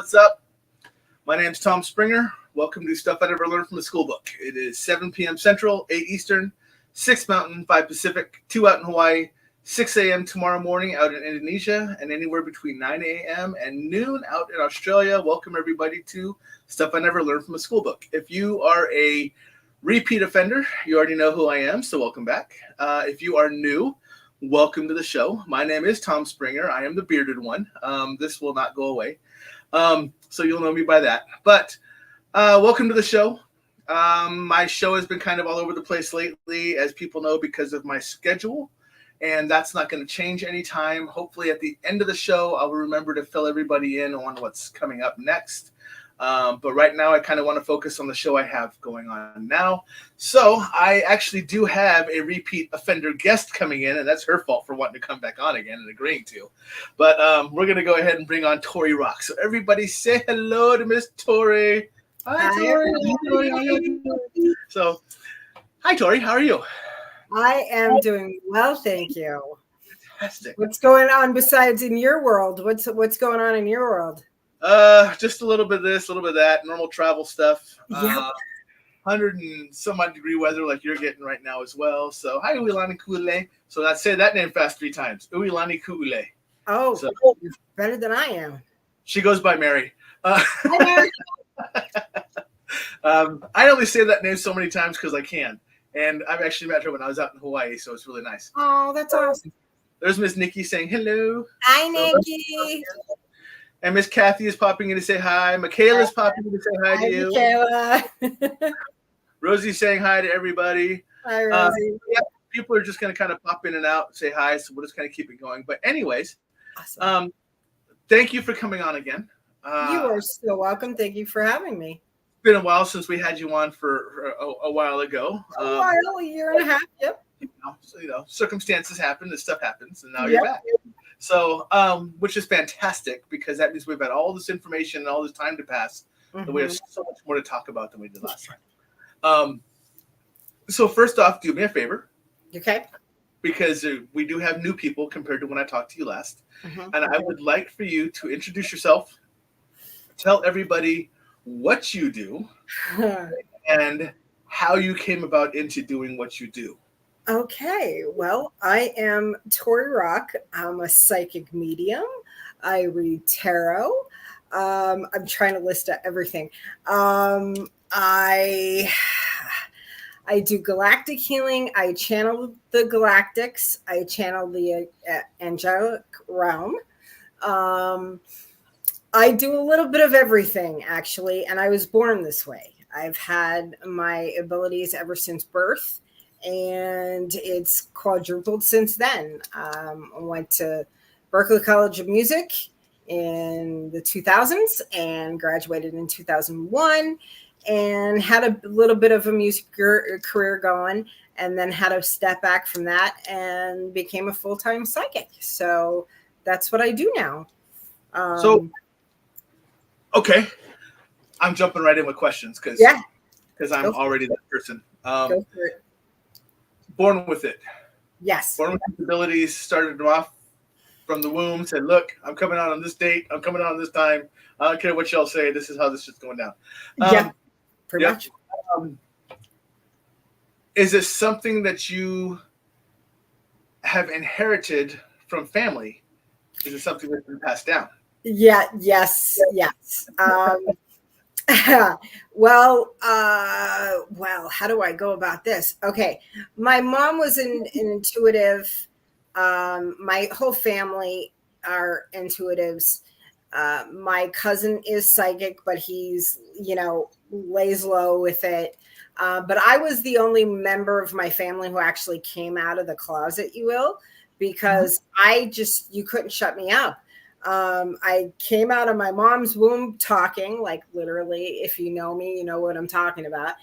what's up? My name's Tom Springer. Welcome to Stuff I Never Learned from the Schoolbook. It is 7 p.m. Central, 8 Eastern, 6 Mountain, 5 Pacific, 2 out in Hawaii, 6 a.m. tomorrow morning out in Indonesia, and anywhere between 9 a.m. and noon out in Australia. Welcome, everybody, to Stuff I Never Learned from the Schoolbook. If you are a repeat offender, you already know who I am, so welcome back. If you are new, welcome to the show. My name is Tom Springer. I am the bearded one. This will not go away. So you'll know me by that. But welcome to the show. My show has been kind of all over the place lately, as people know, because of my schedule. And that's not going to change anytime. Hopefully at the end of the show, I'll remember to fill everybody in on what's coming up next. But right now, I kind of want to focus on the show I have going on now. So I actually do have a repeat offender guest coming in, and that's her fault for wanting to come back on again and agreeing to. But we're going to go ahead and bring on Tori Rock. So everybody say hello to Miss Tori. Hi, Tori. So, hi, Tori. How are you? I am doing well, thank you. Fantastic. What's going on besides in your world? What's going on in your world? Just a little bit of this, a little bit of that, normal travel stuff. Yep. 100 and some odd degree weather like you're getting right now as well. So, hi, Uilani Ku'ule. So, let's say that name fast 3 times. Uilani Ku'ule. Oh, so, you're better than I am. She goes by Mary. Hi, Mary. I only say that name so many times because I can. And I've actually met her when I was out in Hawaii, so it's really nice. Oh, that's awesome. There's Miss Nikki saying hello. Hi, Nikki. And Miss Kathy is popping in to say hi. Michaela's popping in to say hi to you. Michaela. Rosie's saying hi to everybody. Hi, Rosie. Yeah, people are just going to kind of pop in and out, say hi, so we'll just kind of keep it going. But anyways, Awesome. Thank you for coming on again. You are so welcome. Thank you for having me. It's been a while since we had you on for a while ago. A year and a half, yep. Circumstances happen, this stuff happens, and now you're back. So, which is fantastic because that means we've had all this information and all this time to pass. And we have so much more to talk about than we did last time. So first off, do me a favor. Okay. Because we do have new people compared to when I talked to you last. And I would like for you to introduce yourself, tell everybody what you do, and how you came about into doing what you do. Okay, well, I am Tori Rock. I'm a psychic medium. I read tarot. I'm trying to list out everything. I do galactic healing. I channel the galactics. I channel the angelic realm. I do a little bit of everything, actually, and I was born this way. I've had my abilities ever since birth, and it's quadrupled since then. I went to Berklee College of Music in the 2000s and graduated in 2001 and had a little bit of a music career going, and then had to step back from that and became a full-time psychic. So that's what I do now. Okay. I'm jumping right in with questions because I'm already that person. Go for it. Born with it. Yes. Born with abilities, started off from the womb, said, look, I'm coming out on this date. I'm coming out on this time. I don't care what y'all say. This is how this shit's going down. Pretty much. Is it something that you have inherited from family? Is it something that's been passed down? Yes. Well, how do I go about this? Okay. My mom was an intuitive. My whole family are intuitives. My cousin is psychic, but he's, lays low with it. But I was the only member of my family who actually came out of the closet, you will, because you couldn't shut me up. I came out of my mom's womb talking, like literally, if you know me, you know what I'm talking about.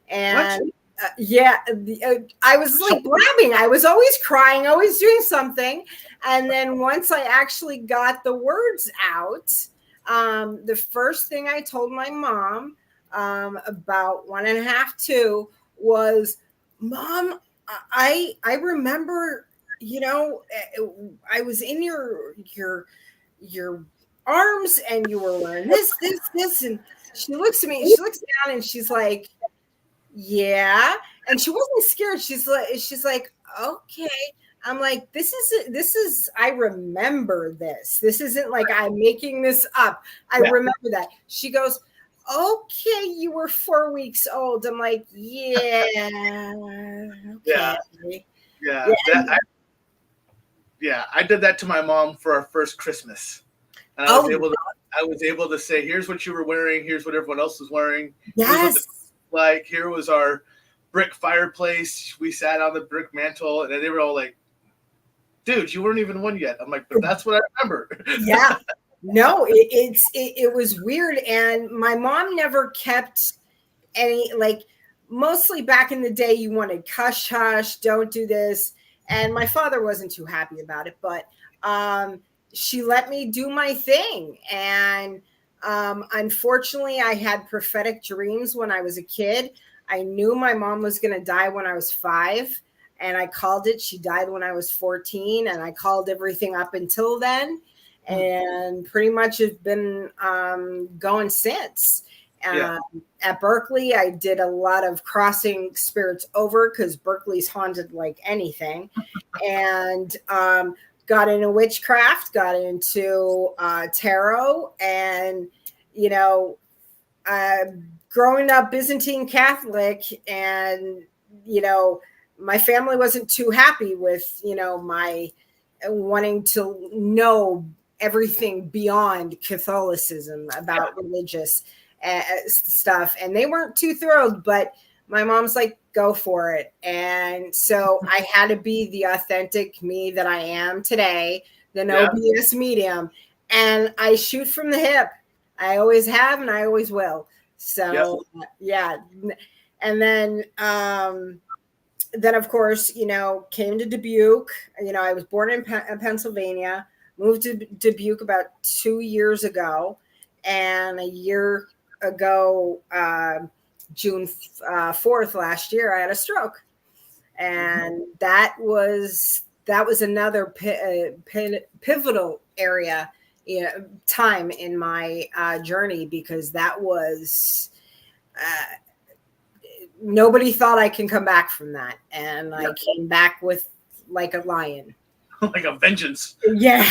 And I was like blabbing. I was always crying, always doing something. And then once I actually got the words out, the first thing I told my mom about 1.5, 2 was, Mom, I remember, I was in your arms and you were wearing this. And she looks at me, she looks down and she's like, yeah. And she wasn't scared. She's like, okay. I'm like, this is, I remember this. This isn't like I'm making this up. I remember that. She goes, okay, you were 4 weeks old. I'm like, yeah. Okay. Yeah. I did that to my mom for our first Christmas. And I was able to say, here's what you were wearing. Here's what everyone else was wearing. Yes. Like, here was our brick fireplace. We sat on the brick mantle, and they were all like, dude, you weren't even one yet. I'm like, but that's what I remember. Yeah. No, it was weird. And my mom never kept any, like, mostly back in the day, you wanted hush hush, don't do this. And my father wasn't too happy about it, but she let me do my thing. And unfortunately, I had prophetic dreams when I was a kid. I knew my mom was going to die when I was 5. And I called it. She died when I was 14. And I called everything up until then. And pretty much it's been going since. At Berklee, I did a lot of crossing spirits over because Berklee's haunted like anything. And got into witchcraft, got into tarot. And, you know, growing up Byzantine Catholic and, you know, my family wasn't too happy with, you know, my wanting to know everything beyond Catholicism about religious stuff. And they weren't too thrilled, but my mom's like, go for it. And so I had to be the authentic me that I am today, the no BS medium. And I shoot from the hip. I always have, and I always will. So yeah. And then of course, you know, came to Dubuque. You know, I was born in Pennsylvania, moved to Dubuque about 2 years ago. And a year ago, June 4th last year, I had a stroke. And that was another pivotal area, you know, time in my journey, because that was nobody thought I can come back from that. And I came back with like a lion. Like a vengeance. Yeah.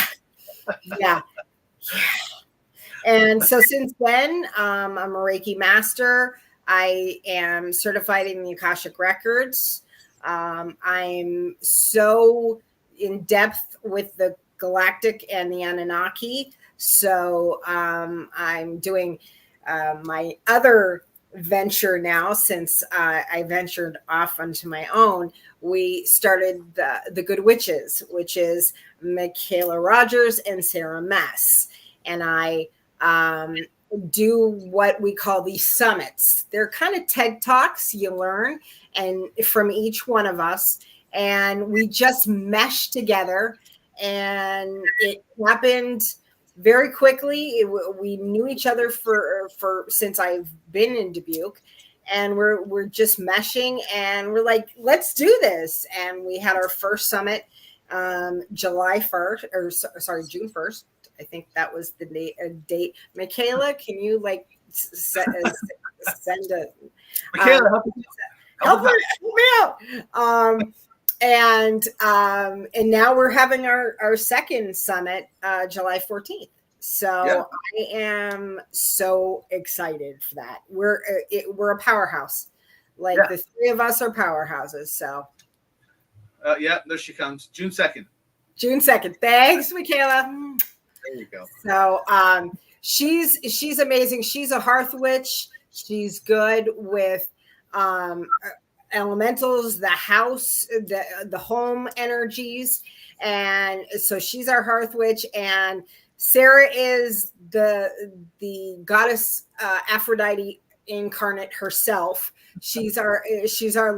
And so since then, I'm a Reiki master. I am certified in the Akashic records. I'm so in depth with the Galactic and the Anunnaki. So I'm doing my other venture now, since I ventured off onto my own. We started the Good Witches, which is Michaela Rogers and Sarah Mess. And I do what we call these summits. They're kind of TED Talks you learn and from each one of us. And we just mesh together. And it happened very quickly. We knew each other for since I've been in Dubuque, and we're just meshing, and we're like, let's do this. And we had our first summit June 1st. I think that was the date. Michaela, can you like send a Michaela, help me out. And now we're having our second summit, July 14th. So I am so excited for that. We're a powerhouse. Like the three of us are powerhouses. So there she comes. June 2nd. June 2nd. Thanks, Michaela. There you go. So she's amazing. She's a hearth witch. She's good with elementals, the house, the home energies. And so she's our hearth witch. And Sarah is the goddess Aphrodite incarnate herself. She's our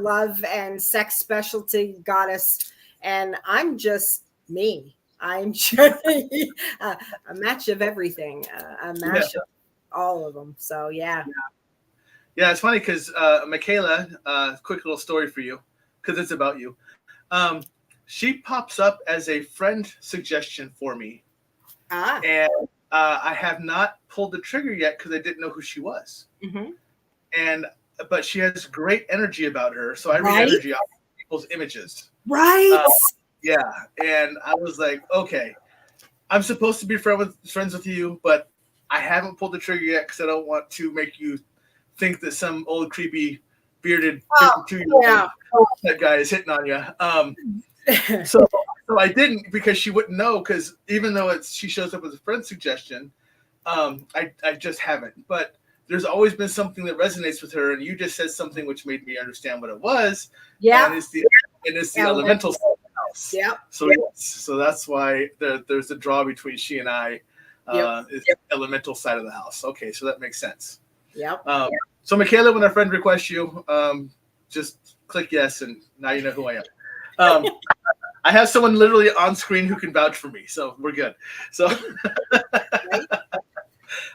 love and sex specialty goddess. And I'm just me. I'm just a match of everything, a match of all of them. So yeah, it's funny because Michaela, quick little story for you, because it's about you. She pops up as a friend suggestion for me, and I have not pulled the trigger yet because I didn't know who she was. Mm-hmm. But she has great energy about her. So I read Right? energy off people's images. Right. Yeah. And I was like, okay, I'm supposed to be friends with you, but I haven't pulled the trigger yet because I don't want to make you think that some old creepy bearded 52-year-old that guy is hitting on you. So I didn't, because she wouldn't know, because even though she shows up as a friend suggestion, I just haven't. But there's always been something that resonates with her, and you just said something which made me understand what it was. Yeah. And it's the elemental side of the house. Yeah. So that's why there's a draw between she and I. Is the elemental side of the house. Okay, so that makes sense. Yep. So Michaela, when a friend requests you, just click yes, and now you know who I am. I have someone literally on screen who can vouch for me, so we're good. So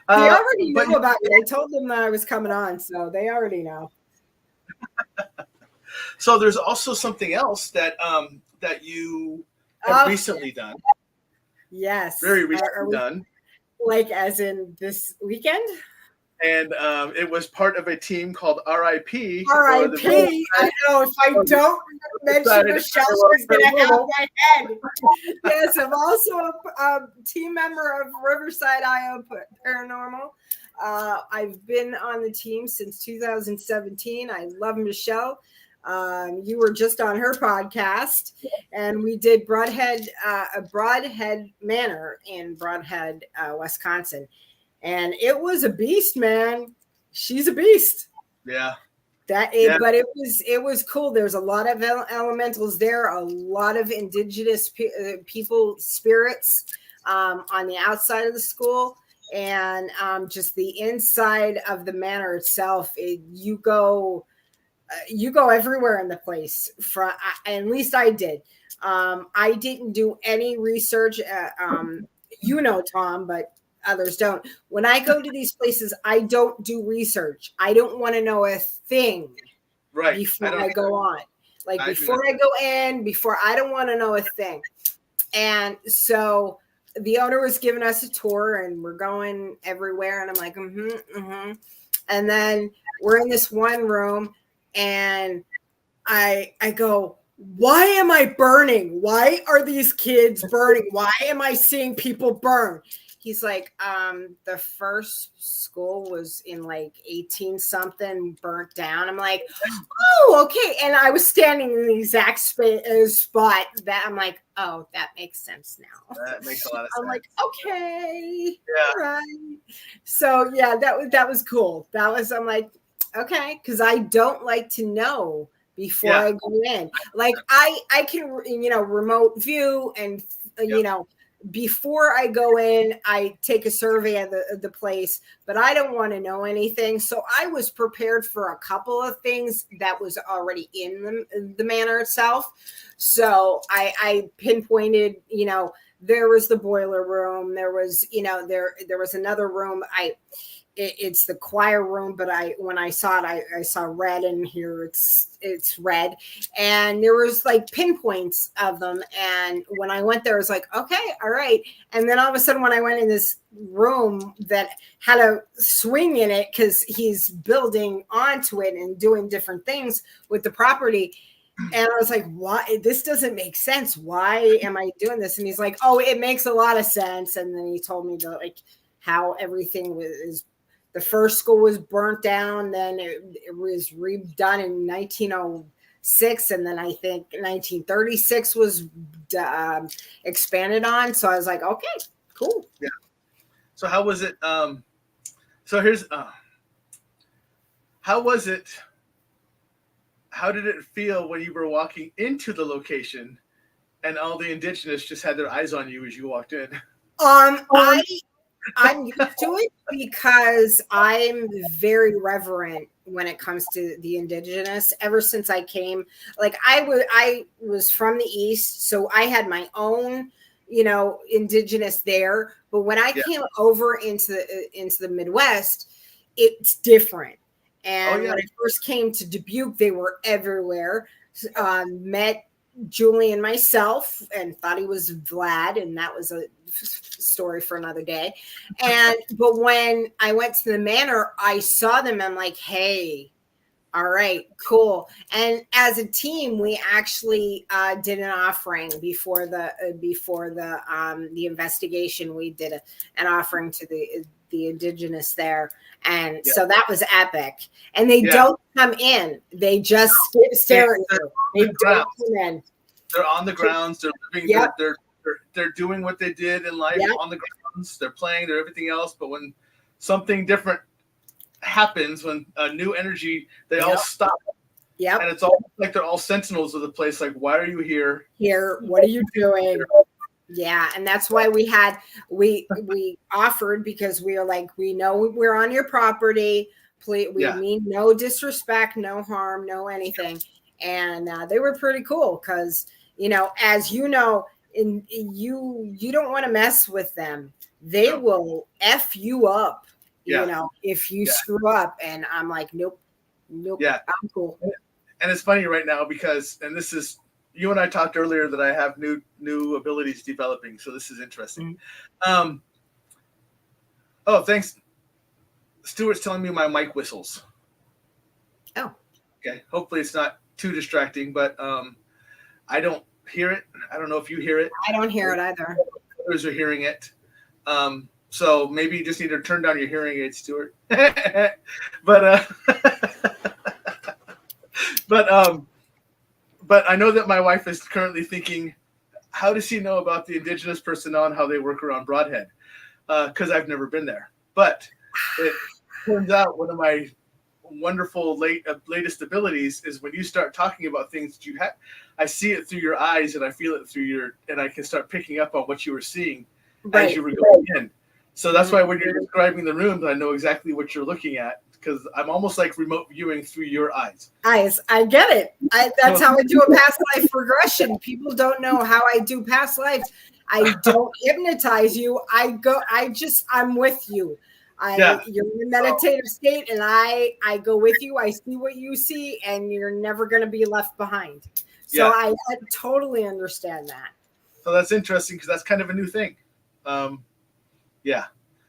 Right? They already knew about me. I told them that I was coming on, so they already know. So there's also something else that you have recently done. Yes. Very recently done. Like as in this weekend? And it was part of a team called RIP. RIP. I know. If I don't mention Michelle, she's going to have my head. Yes, I'm also a team member of Riverside Paranormal. I've been on the team since 2017. I love Michelle. You were just on her podcast, and we did Broadhead Manor in Broadhead, Wisconsin. And it was a beast, man. She's a beast. Yeah. But it was cool. There's a lot of elementals there, a lot of indigenous people, spirits on the outside of the school, and just the inside of the manor itself. You go everywhere in the place. At least I did. I didn't do any research. Tom, but others don't. When I go to these places, I don't do research. I don't want to know a thing before I go on. Like before I go in, I don't want to know a thing. And so the owner was giving us a tour, and we're going everywhere. And I'm like, And then we're in this one room, and I go, why am I burning? Why are these kids burning? Why am I seeing people burn? He's like, the first school was in like 18 something, burnt down. I'm like, oh, okay. And I was standing in the exact spot that I'm like, oh, that makes sense now. That makes a lot of sense. I'm like, okay, all right. So yeah, that was cool. I'm like, okay, because I don't like to know before I go in. Like I can, remote view and before I go in, I take a survey of the place, but I don't want to know anything. So I was prepared for a couple of things that was already in the manor itself. So I pinpointed, there was the boiler room. There was, there was another room. It's the choir room, but when I saw it, I saw red, and here it's red, and there was like pinpoints of them. And when I went there, I was like, okay, all right. And then all of a sudden, when I went in this room that had a swing in it, because he's building onto it and doing different things with the property. And I was like, why? This doesn't make sense. Why am I doing this? And he's like, oh, it makes a lot of sense. And then he told me how everything was. The first school was burnt down, then it was redone in 1906, and then I think 1936 was expanded on. So I was like, okay, cool. Yeah. So how was it? So here's how was it? How did it feel when you were walking into the location, and all the indigenous just had their eyes on you as you walked in? I'm used to it because I'm very reverent when it comes to the indigenous. Ever since I came, like I was from the East, so I had my own, indigenous there. But when I came over into the Midwest, it's different. And when I first came to Dubuque, they were everywhere. Met Julie and myself, and thought he was Vlad, and that was a story for another day. But when I went to the manor, I saw them. I'm like, hey, all right, cool. And as a team, we actually did an offering before the investigation. We did an offering to the indigenous there, and so that was epic. And they don't come in; they just stare at you. They don't come in. They're on the grounds. They're living. They're doing what they did in life on the grounds. They're playing. They're everything else. But when something different happens, when a new energy, they all stop. Yep. And it's all like they're all sentinels of the place. Like, why are you here? What are you doing? Yeah, and that's why we offered, because we are like, we know we're on your property. Please, we mean no disrespect, no harm, no anything. And they were pretty cool because, as you know, you don't want to mess with them. They will F you up, if you screw up. And I'm like, nope, I'm cool. And it's funny right now because, and this is, you and I talked earlier that I have new abilities developing. So this is interesting. Mm-hmm. Oh, thanks. Stuart's telling me my mic whistles. Oh. Okay. Hopefully it's not too distracting, but I don't hear it. I don't know if you hear it. I don't hear it either. Others are hearing it. So maybe you just need to turn down your hearing aid, Stuart. But I know that my wife is currently thinking, how does she know about the indigenous personnel and how they work around Broadhead? Because I've never been there. But it turns out one of my wonderful latest abilities is when you start talking about things that you have, I see it through your eyes and I feel it through and I can start picking up on what you were seeing as you were going in. So that's why when you're describing the rooms, I know exactly what you're looking at, because I'm almost like remote viewing through your eyes. I get it. That's how I do a past life regression. People don't know how I do past lives. I don't hypnotize you. I'm with you. You're in a meditative state, and I go with you. I see what you see, and you're never going to be left behind. So I totally understand that. So that's interesting because that's kind of a new thing.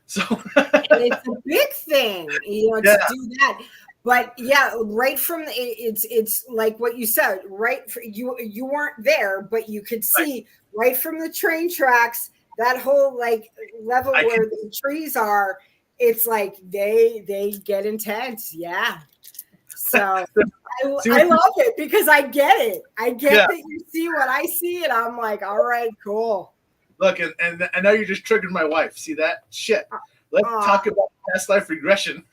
So and it's a big thing, to do that. But right from it's like what you said. Right, you weren't there, but you could see right from the train tracks, that whole like level where the trees are. It's like they get intense. Yeah. So I love it because I get it. I get that you see what I see, and I'm like, all right, cool. Look, and now you just triggered my wife. See that? Shit. Let's talk about past life regression.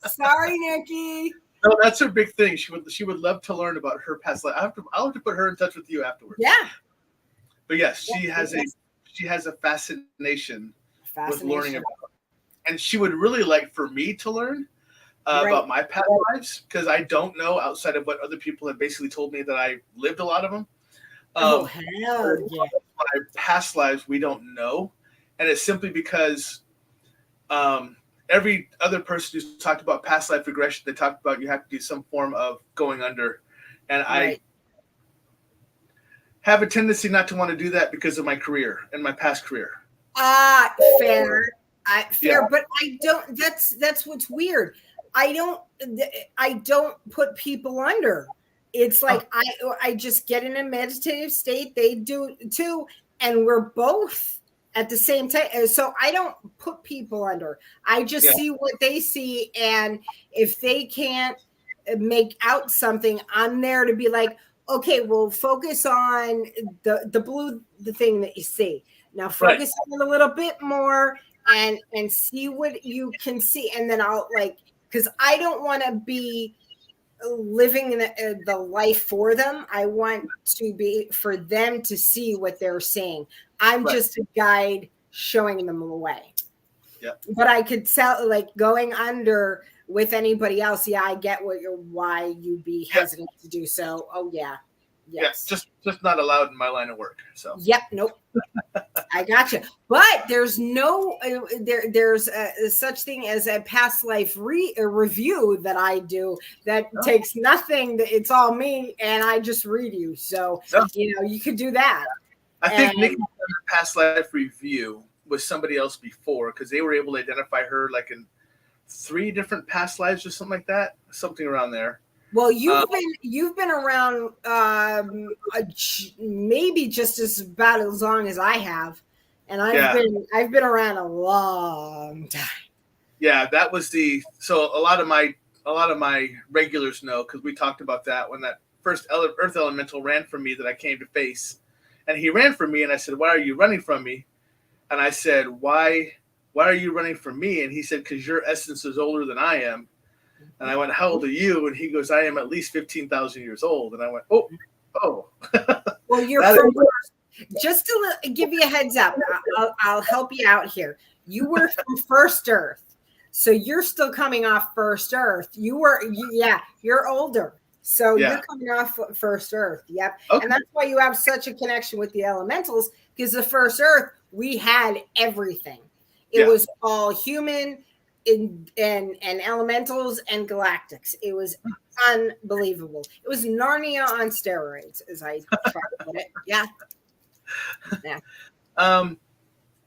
Sorry, Nikki. No, that's her big thing. She would love to learn about her past life. I'll have to put her in touch with you afterwards. Yeah. But yes, she has a fascination with learning about it. And she would really like for me to learn about my past lives, because I don't know outside of what other people have basically told me that I lived a lot of them. Hell yeah. My past lives, we don't know. And it's simply because every other person who's talked about past life regression, they talked about you have to do some form of going under. And I have a tendency not to want to do that because of my career and my past career. Fair. But I don't, that's what's weird. I don't put people under. It's like I just get in a meditative state. They do too. And we're both at the same time. So I don't put people under. I just see what they see. And if they can't make out something, I'm there to be like, okay, well, focus on the thing that you see. Now focus on it a little bit more and see what you can see. And then I'll because I don't want to be living the life for them. I want to be for them to see what they're seeing. I'm just a guide showing them the way. Yeah. But I could tell, going under with anybody else. Yeah, I get why you'd be hesitant to do so. Oh yeah. Yes. Yeah, just not allowed in my line of work. So. Yep. Nope. I got you. But there's no there's such thing as a past life review that I do that takes nothing. It's all me, and I just read you. So you could do that. I think Nikki's done a past life review with somebody else before because they were able to identify her like in 3 different past lives or something like that, something around there. Well, you've been around maybe just about as long as I have, and I've been around a long time. Yeah, that was so a lot of my regulars know because we talked about that when that first Earth Elemental ran from me that I came to face, and he ran from me, and I said, "Why are you running from me?" And I said, "Why are you running from me?" And he said, "Because your essence is older than I am." And I went, "How old are you?" And he goes, "I am at least 15,000 years old." And I went, "Oh." Well, you're just to give you a heads up. I'll help you out here. You were from First Earth, so you're still coming off First Earth. You're older, so you're coming off First Earth. Yep, okay. And that's why you have such a connection with the elementals because the First Earth we had everything. It was all human. And elementals and galactics. It was unbelievable. It was Narnia on steroids, as I try to put it. Yeah.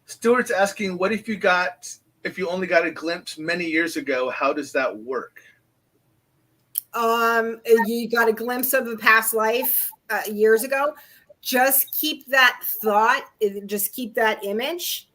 Stuart's asking, what if you only got a glimpse many years ago? How does that work? You got a glimpse of a past life years ago. Just keep that thought. Just keep that image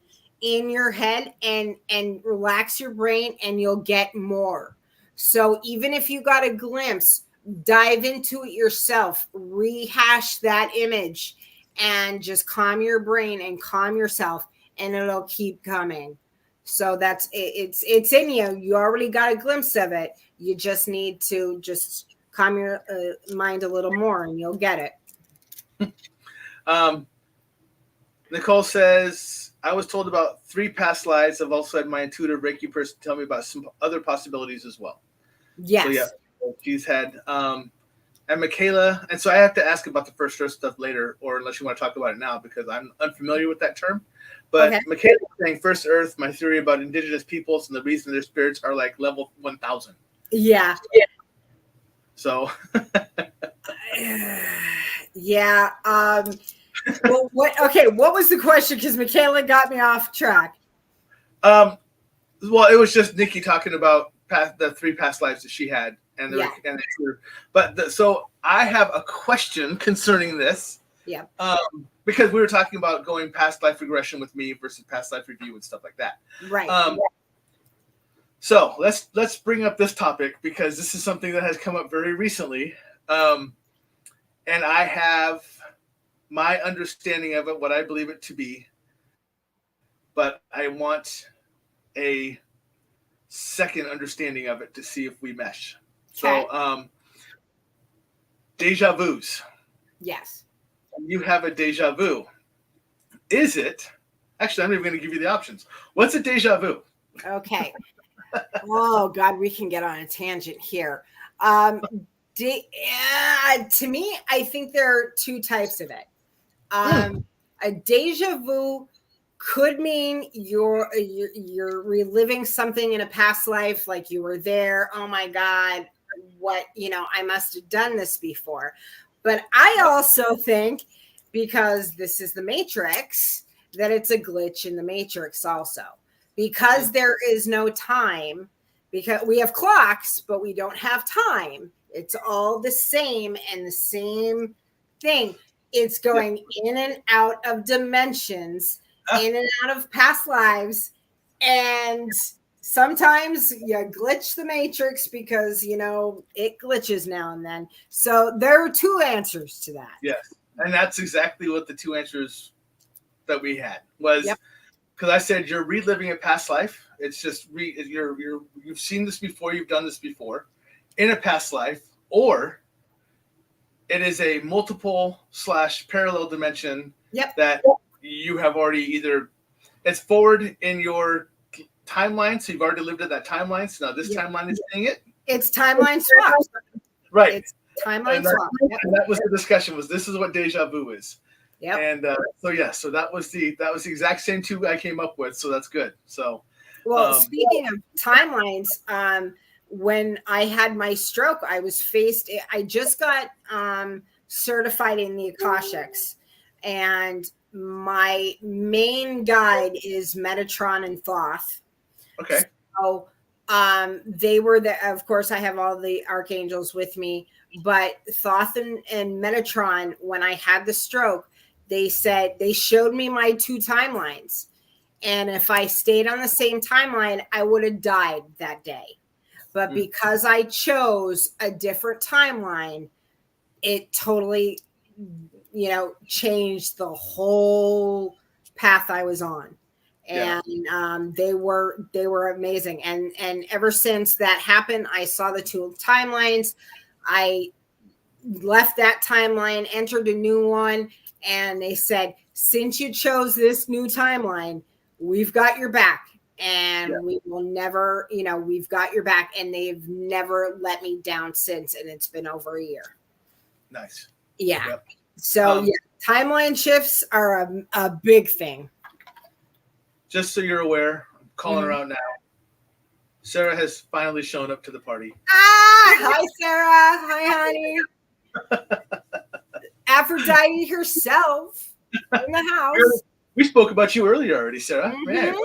in your head and relax your brain and you'll get more. So even if you got a glimpse, dive into it yourself, rehash that image and just calm your brain and calm yourself and it'll keep coming. So it's in you. You already got a glimpse of it. You just need to just calm your mind a little more and you'll get it. Nicole says, I was told about 3 past lives. I've also had my intuitive Reiki person tell me about some other possibilities as well. Yes. So yeah, she's had, and Michaela, and so I have to ask about the First Earth stuff later, or unless you want to talk about it now, because I'm unfamiliar with that term. But Michaela was saying First Earth, my theory about indigenous peoples and the reason their spirits are like level 1,000. Yeah. So. Yeah. Well, what was the question? Because Michaela got me off track. Well, it was just Nikki talking about the 3 past lives that she had, so I have a question concerning this. Yeah. Because we were talking about going past life regression with me versus past life review and stuff like that. Right. So let's bring up this topic because this is something that has come up very recently, and I have my understanding of it, what I believe it to be, but I want a second understanding of it to see if we mesh. Okay. So, deja vus. Yes. You have a deja vu. Is it? Actually, I'm not even going to give you the options. What's a deja vu? Okay. Oh, God, we can get on a tangent here. To me, I think there are 2 types of it. A deja vu could mean you're reliving something in a past life, like you were there. Oh my God, I must have done this before. But I also think, because this is the Matrix, that it's a glitch in the Matrix also. Because there is no time, because we have clocks, but we don't have time. It's all the same and the same thing. It's going in and out of dimensions, in and out of past lives. And sometimes you glitch the Matrix because, it glitches now and then. So there are 2 answers to that. Yes. And that's exactly what the 2 answers that we had was, because I said you're reliving a past life. It's just you've seen this before. You've done this before in a past life, or it is a multiple / parallel dimension that you have already either it's forward in your timeline. So you've already lived at that timeline. So now this timeline is seeing it. It's timeline swaps. Right. It's Timeline that, swap. Yep. and that was the discussion. This is what deja vu is. Yep. And so that was the exact same two I came up with. So that's good. So, well, speaking of timelines, when I had my stroke, I just got certified in the Akashics, and my main guide is Metatron and Thoth. Okay. So they were there. Of course, I have all the archangels with me, but Thoth and Metatron, when I had the stroke, they showed me my two timelines. And if I stayed on the same timeline, I would have died that day. But because I chose a different timeline, it totally, changed the whole path I was on. And they were amazing. And ever since that happened, I saw the two timelines. I left that timeline, entered a new one, and they said, since you chose this new timeline, we've got your back, and we will never, we've got your back. And they've never let me down since. And it's been over a year. Nice. Yeah. Yep. So timeline shifts are a big thing. Just so you're aware, I'm calling her out now. Sarah has finally shown up to the party. Hi, Sarah. Hi, honey. Aphrodite herself in the house. We spoke about you earlier already, Sarah. Man,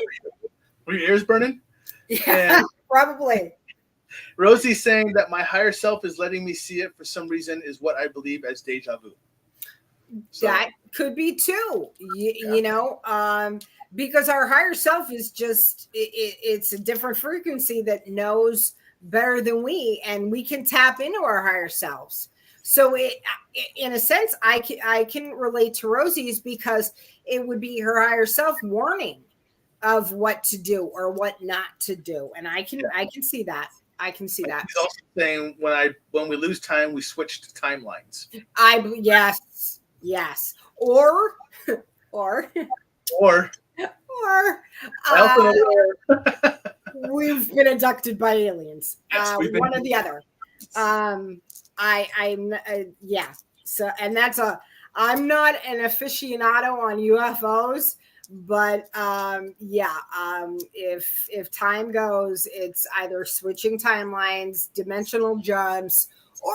were your ears burning? Yeah, probably. Rosie's saying that my higher self is letting me see it for some reason is what I believe as deja vu. So, that could be too, because our higher self is just, it's a different frequency that knows better than we, and we can tap into our higher selves. So in a sense, I can relate to Rosie's, because it would be her higher self warning of what to do or what not to do. And I can see that. I can see that. He's also saying when we lose time, we switch to timelines. Yes. Or we've been abducted by aliens. One or the other. So, and I'm not an aficionado on UFOs, but if time goes, it's either switching timelines, dimensional jumps, or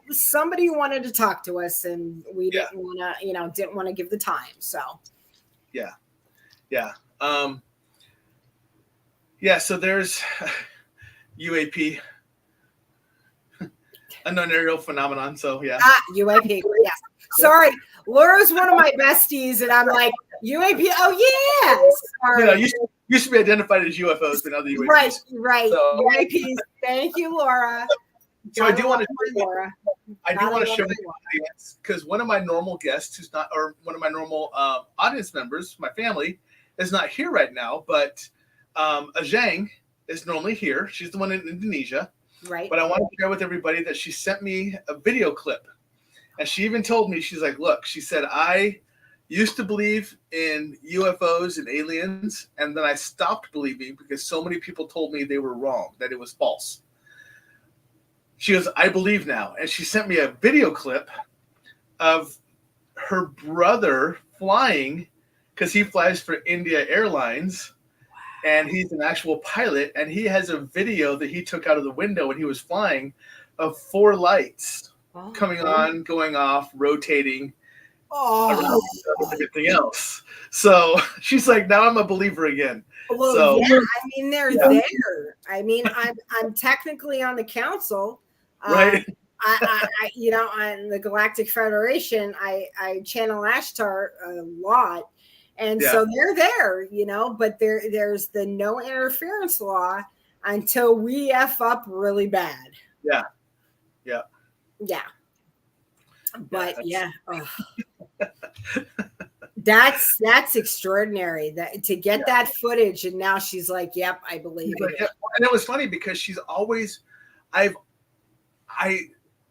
somebody wanted to talk to us and we didn't want to give the time. So so there's UAP, unknown aerial phenomenon. So UAP. Yeah. Sorry, Laura's one of my besties, and I'm like, UAP. Oh yes. Used to be identified as UFOs, but now the UAPs. Right. So, UAPs. Thank you, Laura. So I do want to show the audience, because one of my normal guests one of my normal audience members, my family, is not here right now, but Ajang is normally here. She's the one in Indonesia. Right. But I want to share with everybody that she sent me a video clip. And she even told me, she's like, look, she said, I used to believe in UFOs and aliens, and then I stopped believing because so many people told me they were wrong, that it was false. She goes, I believe now. And she sent me a video clip of her brother flying, because he flies for India Airlines, and he's an actual pilot, and he has a video that he took out of the window when he was flying of 4 lights coming on, going off, rotating around everything else. So she's like, now I'm a believer again. Well, I mean, they're there. I mean, I'm technically on the council. Right. I on the Galactic Federation, I channel Ashtar a lot. And so they're there, but there's the no interference law until we F up really bad. Yeah. But that's extraordinary to get that footage. And now she's like, yep, I believe it. And it was funny because she's always,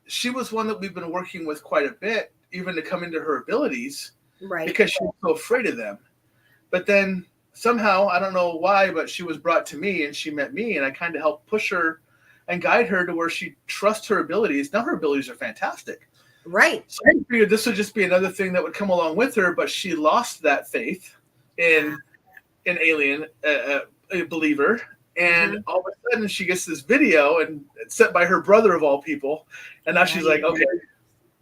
she was one that we've been working with quite a bit, even to come into her abilities. Right. Because she was so afraid of them. But then somehow, I don't know why, but she was brought to me and she met me, and I kind of helped push her and guide her to where she trusts her abilities. Now her abilities are fantastic. Right. So I figured this would just be another thing that would come along with her, but she lost that faith in an alien, a believer. And all of a sudden she gets this video, and it's sent by her brother of all people. And now she's like, okay,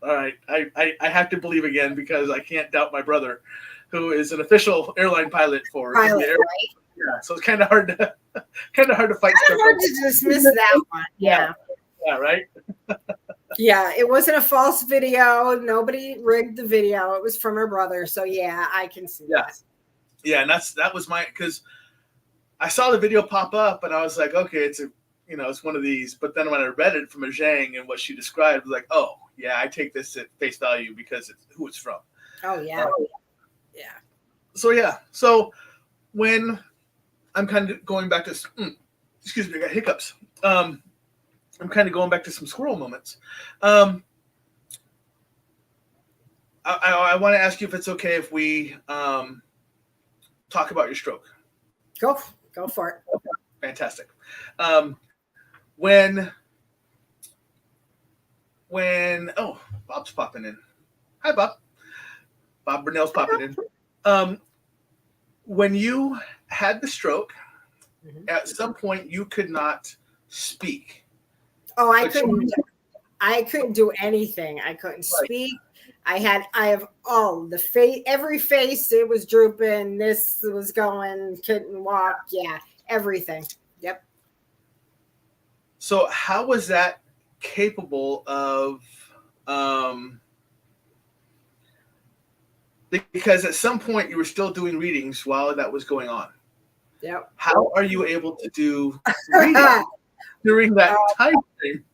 all right, I have to believe again, because I can't doubt my brother, who is an official airline pilot for the right? Yeah, so it's kind of hard to fight. Kind of hard to dismiss that one. Yeah, right. Yeah, it wasn't a false video. Nobody rigged the video. It was from her brother. So yeah, I can see that. Yeah, and that was because I saw the video pop up, and I was like, okay, it's it's one of these. But then when I read it from a Zhang and what she described, I was like, oh yeah, I take this at face value because it's who it's from. Oh yeah, So when I'm kind of going back to, excuse me, I got hiccups. I'm kind of going back to some squirrel moments. I want to ask you if it's okay if we talk about your stroke. Go for it. Fantastic. When Bob's popping in. Hi, Bob. Bob Burnell's popping in. When you had the stroke, at some point you could not speak. Oh, I couldn't do anything. I couldn't speak. I have the face, every face, it was drooping. This was going, couldn't walk. Yeah, everything. Yep. So how was that capable of, because at some point you were still doing readings while that was going on. Yep. How are you able to do readings during that time frame?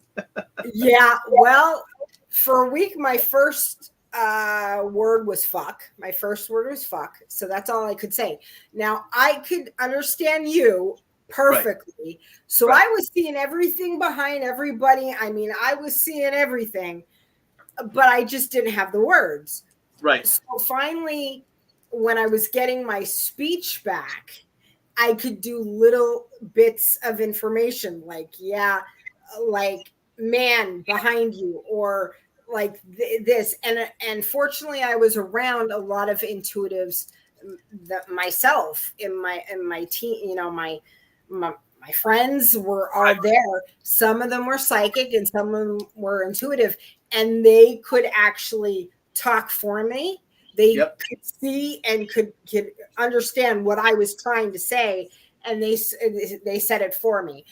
Yeah, well, for a week, my first word was fuck. My first word was fuck. So that's all I could say. Now, I could understand you perfectly. Right. So I was seeing everything behind everybody. I mean, I was seeing everything, but I just didn't have the words. Right. So finally, when I was getting my speech back, I could do little bits of information like, man behind you, or like this. And fortunately, I was around a lot of intuitives myself in my team. My friends were all there. Some of them were psychic and some of them were intuitive, and they could actually talk for me. They could see and could understand what I was trying to say, and they said it for me.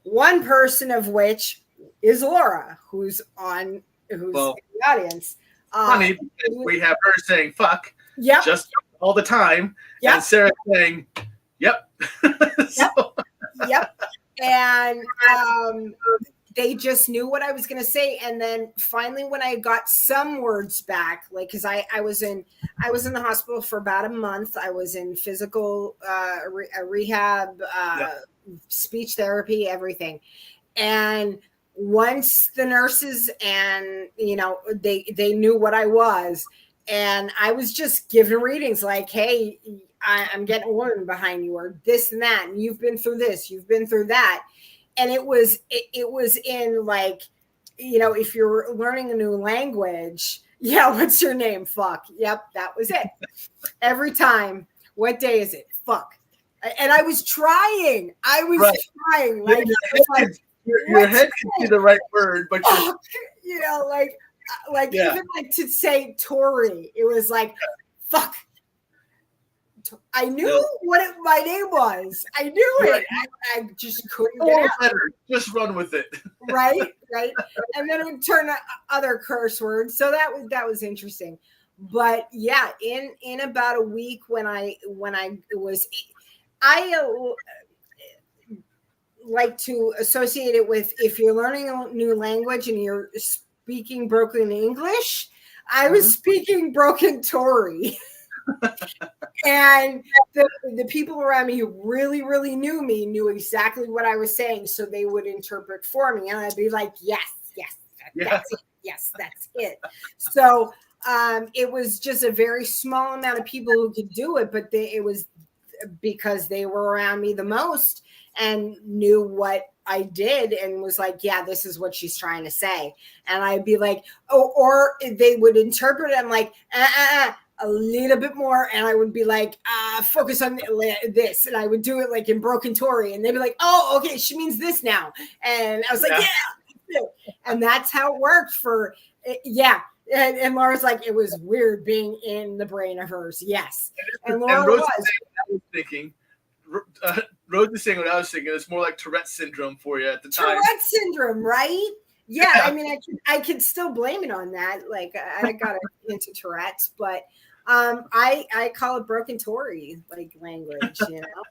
One person of which is Laura, who's in the audience. Funny, we have her saying "fuck" just all the time, and Sarah saying "yep." Yep. And they just knew what I was going to say. And then finally, when I got some words back, like, because I was in the hospital for about a month. I was in physical rehab, speech therapy, everything. And once the nurses and, they knew what I was, and I was just giving readings like, hey, I'm getting a woman behind you, or this and that. And you've been through this, you've been through that. And it was in like, if you're learning a new language, what's your name? Fuck. Yep. That was it. Every time. What day is it? Fuck. And I was trying. Trying. Like, your head can see the right word, but even like to say Tori, it was like, fuck. I knew what my name was. I knew it. I just couldn't get out. Just run with it. Right. And then it would turn to other curse words. So that was interesting. But yeah, in about a week when I like to associate it with, if you're learning a new language and you're speaking broken English, I was speaking broken Tori. And the people around me who really, really knew me knew exactly what I was saying. So they would interpret for me. And I'd be like, that's it. Yes, that's it. So it was just a very small amount of people who could do it. But it was because they were around me the most and knew what I did and was like, yeah, this is what she's trying to say. And I'd be like, oh, or they would interpret it. I'm like, a little bit more. And I would be like, focus on this. And I would do it like in Broken Tori. And they'd be like, oh, okay, she means this now. And I was like, yeah. And that's how it worked for, yeah. And Laura's like, it was weird being in the brain of hers. Yes. And Laura was thinking, Rose is saying what I was thinking. It's more like Tourette syndrome for you at the time. Tourette syndrome, right? Yeah. I mean, I could still blame it on that. Like I got into Tourette's, but I call it broken Tory like language, you know,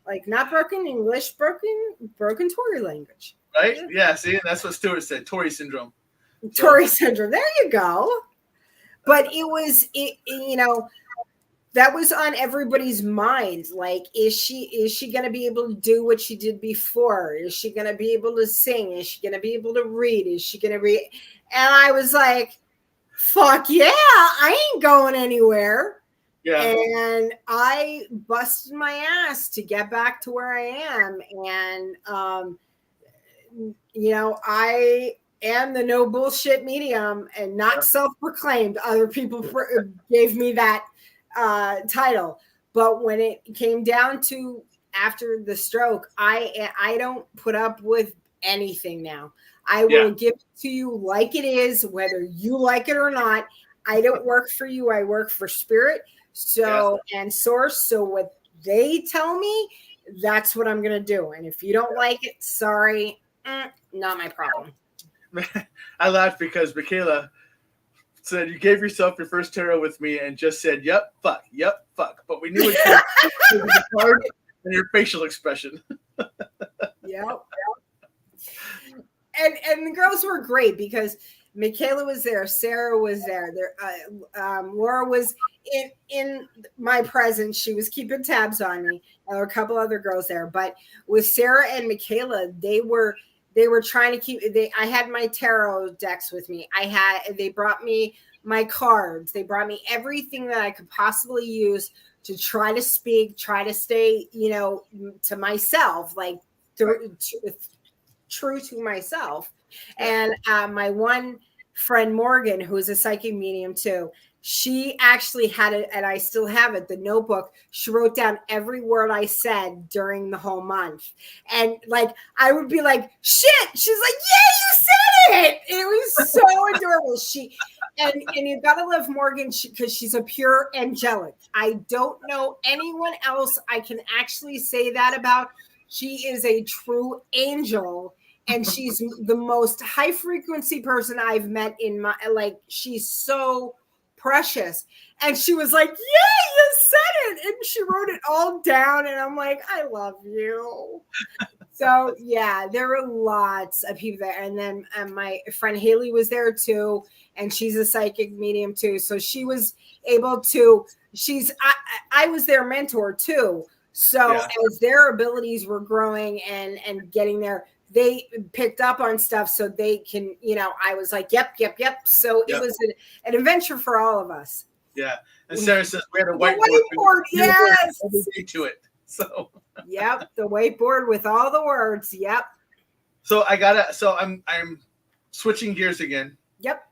like not broken English, broken Tory language. Right? Yeah. See, and that's what Stuart said. Tory syndrome. Tory syndrome. There you go. But you know, that was on everybody's mind. Like, is she going to be able to do what she did before? Is she going to be able to sing? Is she going to be able to read? Is she going to read? And I was like, fuck yeah, I ain't going anywhere. Yeah. And I busted my ass to get back to where I am. And, you know, I am the no bullshit medium and not self-proclaimed. Other people gave me that title, but when it came down to after the stroke, I don't put up with anything now. I will give it to you like it is, whether you like it or not. I don't work for you. I work for spirit. So and source. So what they tell me, that's what I'm gonna do. And if you don't like it, sorry, not my problem. I laughed because Michaela said you gave yourself your first tarot with me and just said, yep, fuck. But we knew it was the card and your facial expression. Yep. And the girls were great because Michaela was there, Sarah was there. Laura was in my presence. She was keeping tabs on me. There were a couple other girls there, but with Sarah and Michaela, they were trying to keep. I had my tarot decks with me. They brought me my cards. They brought me everything that I could possibly use to try to speak, try to stay, you know, to myself, like true to myself. And my one friend Morgan, who is a psychic medium too, she actually had it, and I still have it, the notebook. She wrote down every word I said during the whole month. And like, I would be like, shit. She's like, yeah, you said it. It was so adorable. And you gotta love Morgan because she's a pure angelic. I don't know anyone else I can actually say that about. She is a true angel. And she's the most high frequency person I've met in my, like, she's so precious. And she was like, yeah, you said it. And she wrote it all down. And I'm like, I love you. So yeah, there were lots of people there. And then my friend Haley was there too. And she's a psychic medium too. So she was able to, I was their mentor too. So as their abilities were growing and getting there, they picked up on stuff so they can, you know, I was like, yep. So it was an adventure for all of us. Yeah. And Sarah says we had a whiteboard. Yes. To it. So. Yep. The whiteboard with all the words. Yep. So I'm switching gears again. Yep.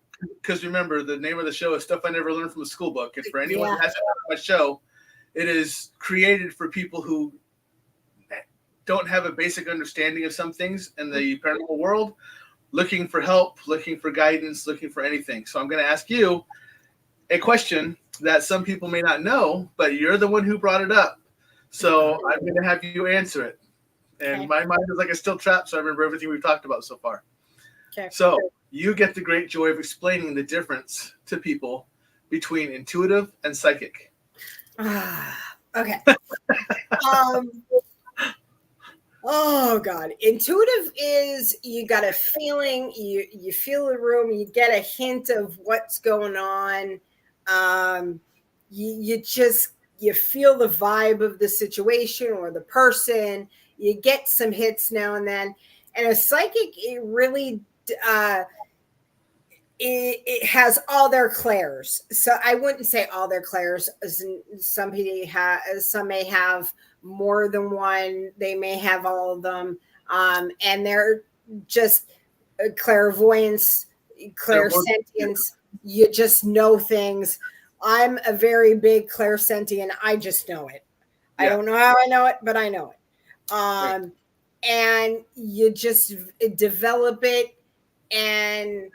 Because remember, the name of the show is Stuff I Never Learned from a Schoolbook. And for anyone that hasn't heard my show, it is created for people who don't have a basic understanding of some things in the paranormal world, looking for help, looking for guidance, looking for anything. So I'm going to ask you a question that some people may not know, but you're the one who brought it up. So I'm going to have you answer it. And my mind is like a steel trap, so I remember everything we've talked about so far. Okay. So you get the great joy of explaining the difference to people between intuitive and psychic. Okay. Oh God. Intuitive is you got a feeling, you feel the room, you get a hint of what's going on. You feel the vibe of the situation or the person, you get some hits now and then. And a psychic, it really, it has all their clairs. So I wouldn't say all their clairs. Some may have more than one. They may have all of them. And they're just clairvoyance, clairsentience. You just know things. I'm a very big clairsentient. I just know it. I don't know how I know it, but I know it. And you just develop it and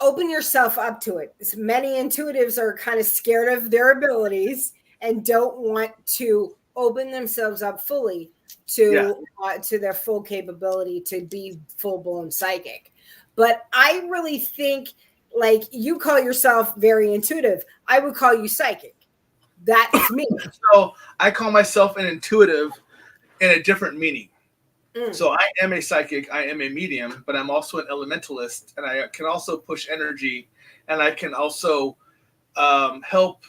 open yourself up to it. Many intuitives are kind of scared of their abilities and don't want to open themselves up fully to their full capability to be full-blown psychic. But I really think, like, you call yourself very intuitive. I would call you psychic. That's me. So I call myself an intuitive in a different meaning. So I am a psychic, I am a medium, but I'm also an elementalist, and I can also push energy, and I can also help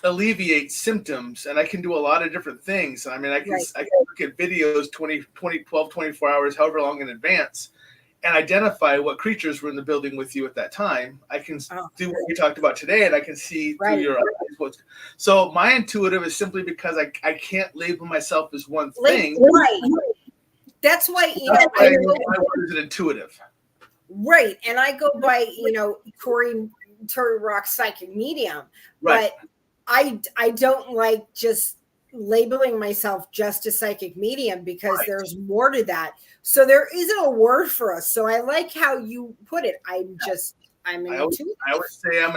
alleviate symptoms, and I can do a lot of different things. I mean, I can look at videos 12, 24 hours, however long in advance, and identify what creatures were in the building with you at that time. I can do what we talked about today, and I can see through your eyes. So my intuitive is simply because I can't label myself as one thing. That's why, I was an intuitive. Right. And I go by, Tori Rock psychic medium. Right. But I don't like just labeling myself just a psychic medium, because there's more to that. So there isn't a word for us. So I like how you put it. I'm an intuitive. I always say I'm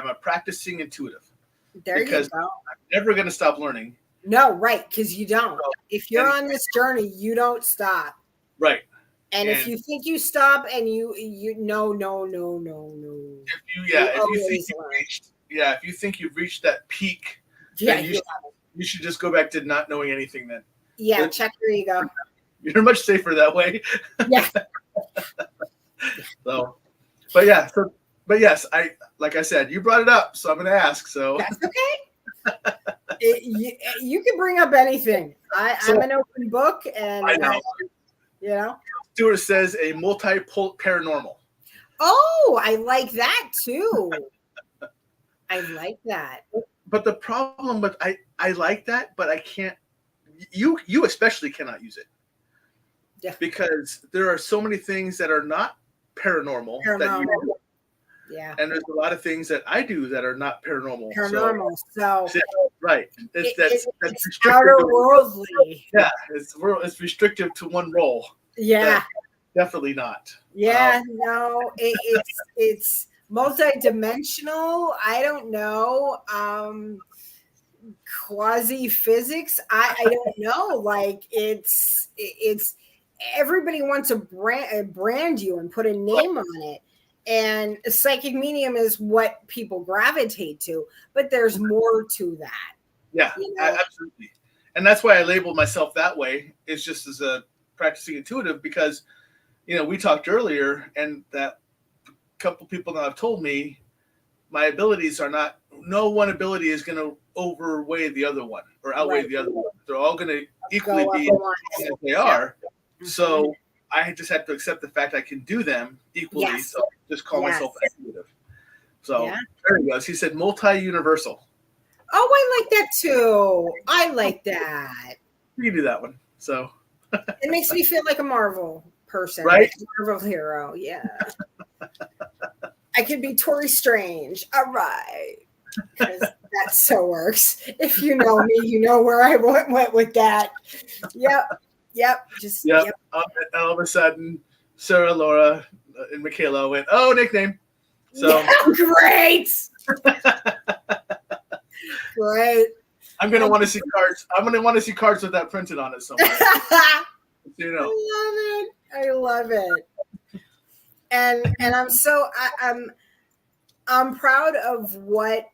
a practicing intuitive. Because you go. I'm never going to stop learning. No, right, because you don't. If you're on this journey, you don't stop. Right. And if you think you stop and no. If you think you've reached that peak, you should just go back to not knowing anything then. Yeah, check your ego. You're much safer that way. Yeah. But yes, like I said, you brought it up, so I'm going to ask. So that's okay. You can bring up anything. I'm an open book, and I know. Stuart says a multi-pole paranormal. Oh, I like that too. I like that. But the problem with I like that, but I can't. You especially cannot use it. Yeah. Because there are so many things that are not paranormal. That you do. Yeah. And there's a lot of things that I do that are not paranormal. So right. That's outerworldly. Yeah, it's restrictive to one role. Yeah. Definitely not. Yeah, no, it's multidimensional. I don't know. Quasi physics. I don't know. Like it's everybody wants to brand you and put a name on it. And a psychic medium is what people gravitate to, but there's more to that. Yeah, absolutely. And that's why I labeled myself that way, is just as a practicing intuitive, because, we talked earlier, and that couple people that have told me my abilities are not, no one ability is going to outweigh the other one. The other one. They're all going to equally be as they are. Mm-hmm. So I just have to accept the fact I can do them equally. Yes. So I just call myself intuitive. So there he goes. He said multi-universal. Oh, I like that too. I like that. You can do that one. So it makes me feel like a Marvel person, right? Like a Marvel hero. Yeah. I could be Tori Strange. All right. Because that so works. If you know me, you know where I went with that. Yep. And all of a sudden, Sarah, Laura, and Michaela went, "Oh, nickname." So great. Great. I'm gonna want to see cards. I'm gonna want to see cards with that printed on it somewhere. I love it. And I'm proud of what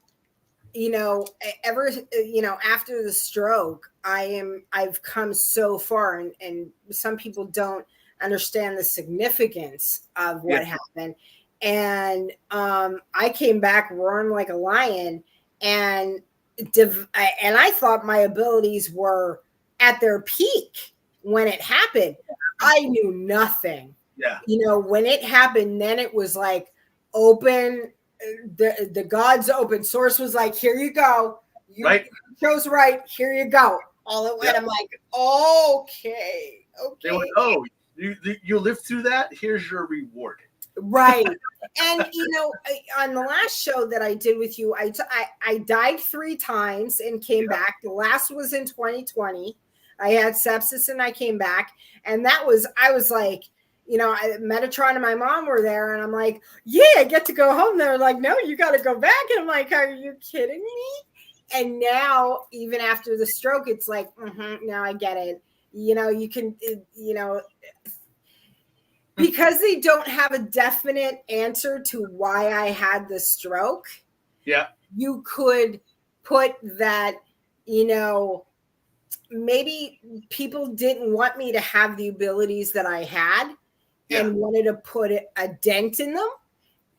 after the stroke, I've come so far, and some people don't understand the significance of what happened. And I came back roaring like a lion, and I thought my abilities were at their peak when it happened. I knew nothing. Yeah. When it happened, then it was like open. The God's open source was like, here you go. You chose right. Here you go. all at once. Yep. I'm like, okay. They went, oh, you lived through that? Here's your reward. Right. And, on the last show that I did with you, I died 3 times and came back. The last was in 2020. I had sepsis and I came back. And I was like, Metatron and my mom were there. And I'm like, yeah, I get to go home. They're like, no, you got to go back. And I'm like, are you kidding me? And now, even after the stroke, it's like, now I get it. You can, because they don't have a definite answer to why I had the stroke. Yeah. You could put that, maybe people didn't want me to have the abilities that I had and wanted to put a dent in them.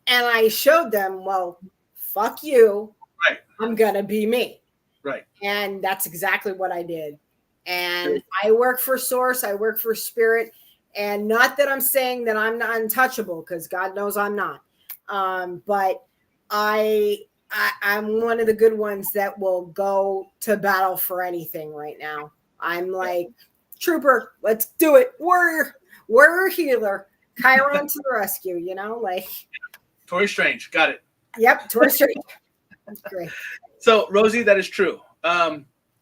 And I showed them, well, fuck you. Right. I'm going to be me. Right. And that's exactly what I did. And I work for Source. I work for Spirit. And not that I'm saying that I'm not untouchable, because God knows I'm not. But I'm one of the good ones that will go to battle for anything right now. I'm like, trooper, let's do it. Warrior healer, Chiron to the rescue, like. Tori Strange, got it. Yep, Tori Strange. That's great. So, Rosie, that is true.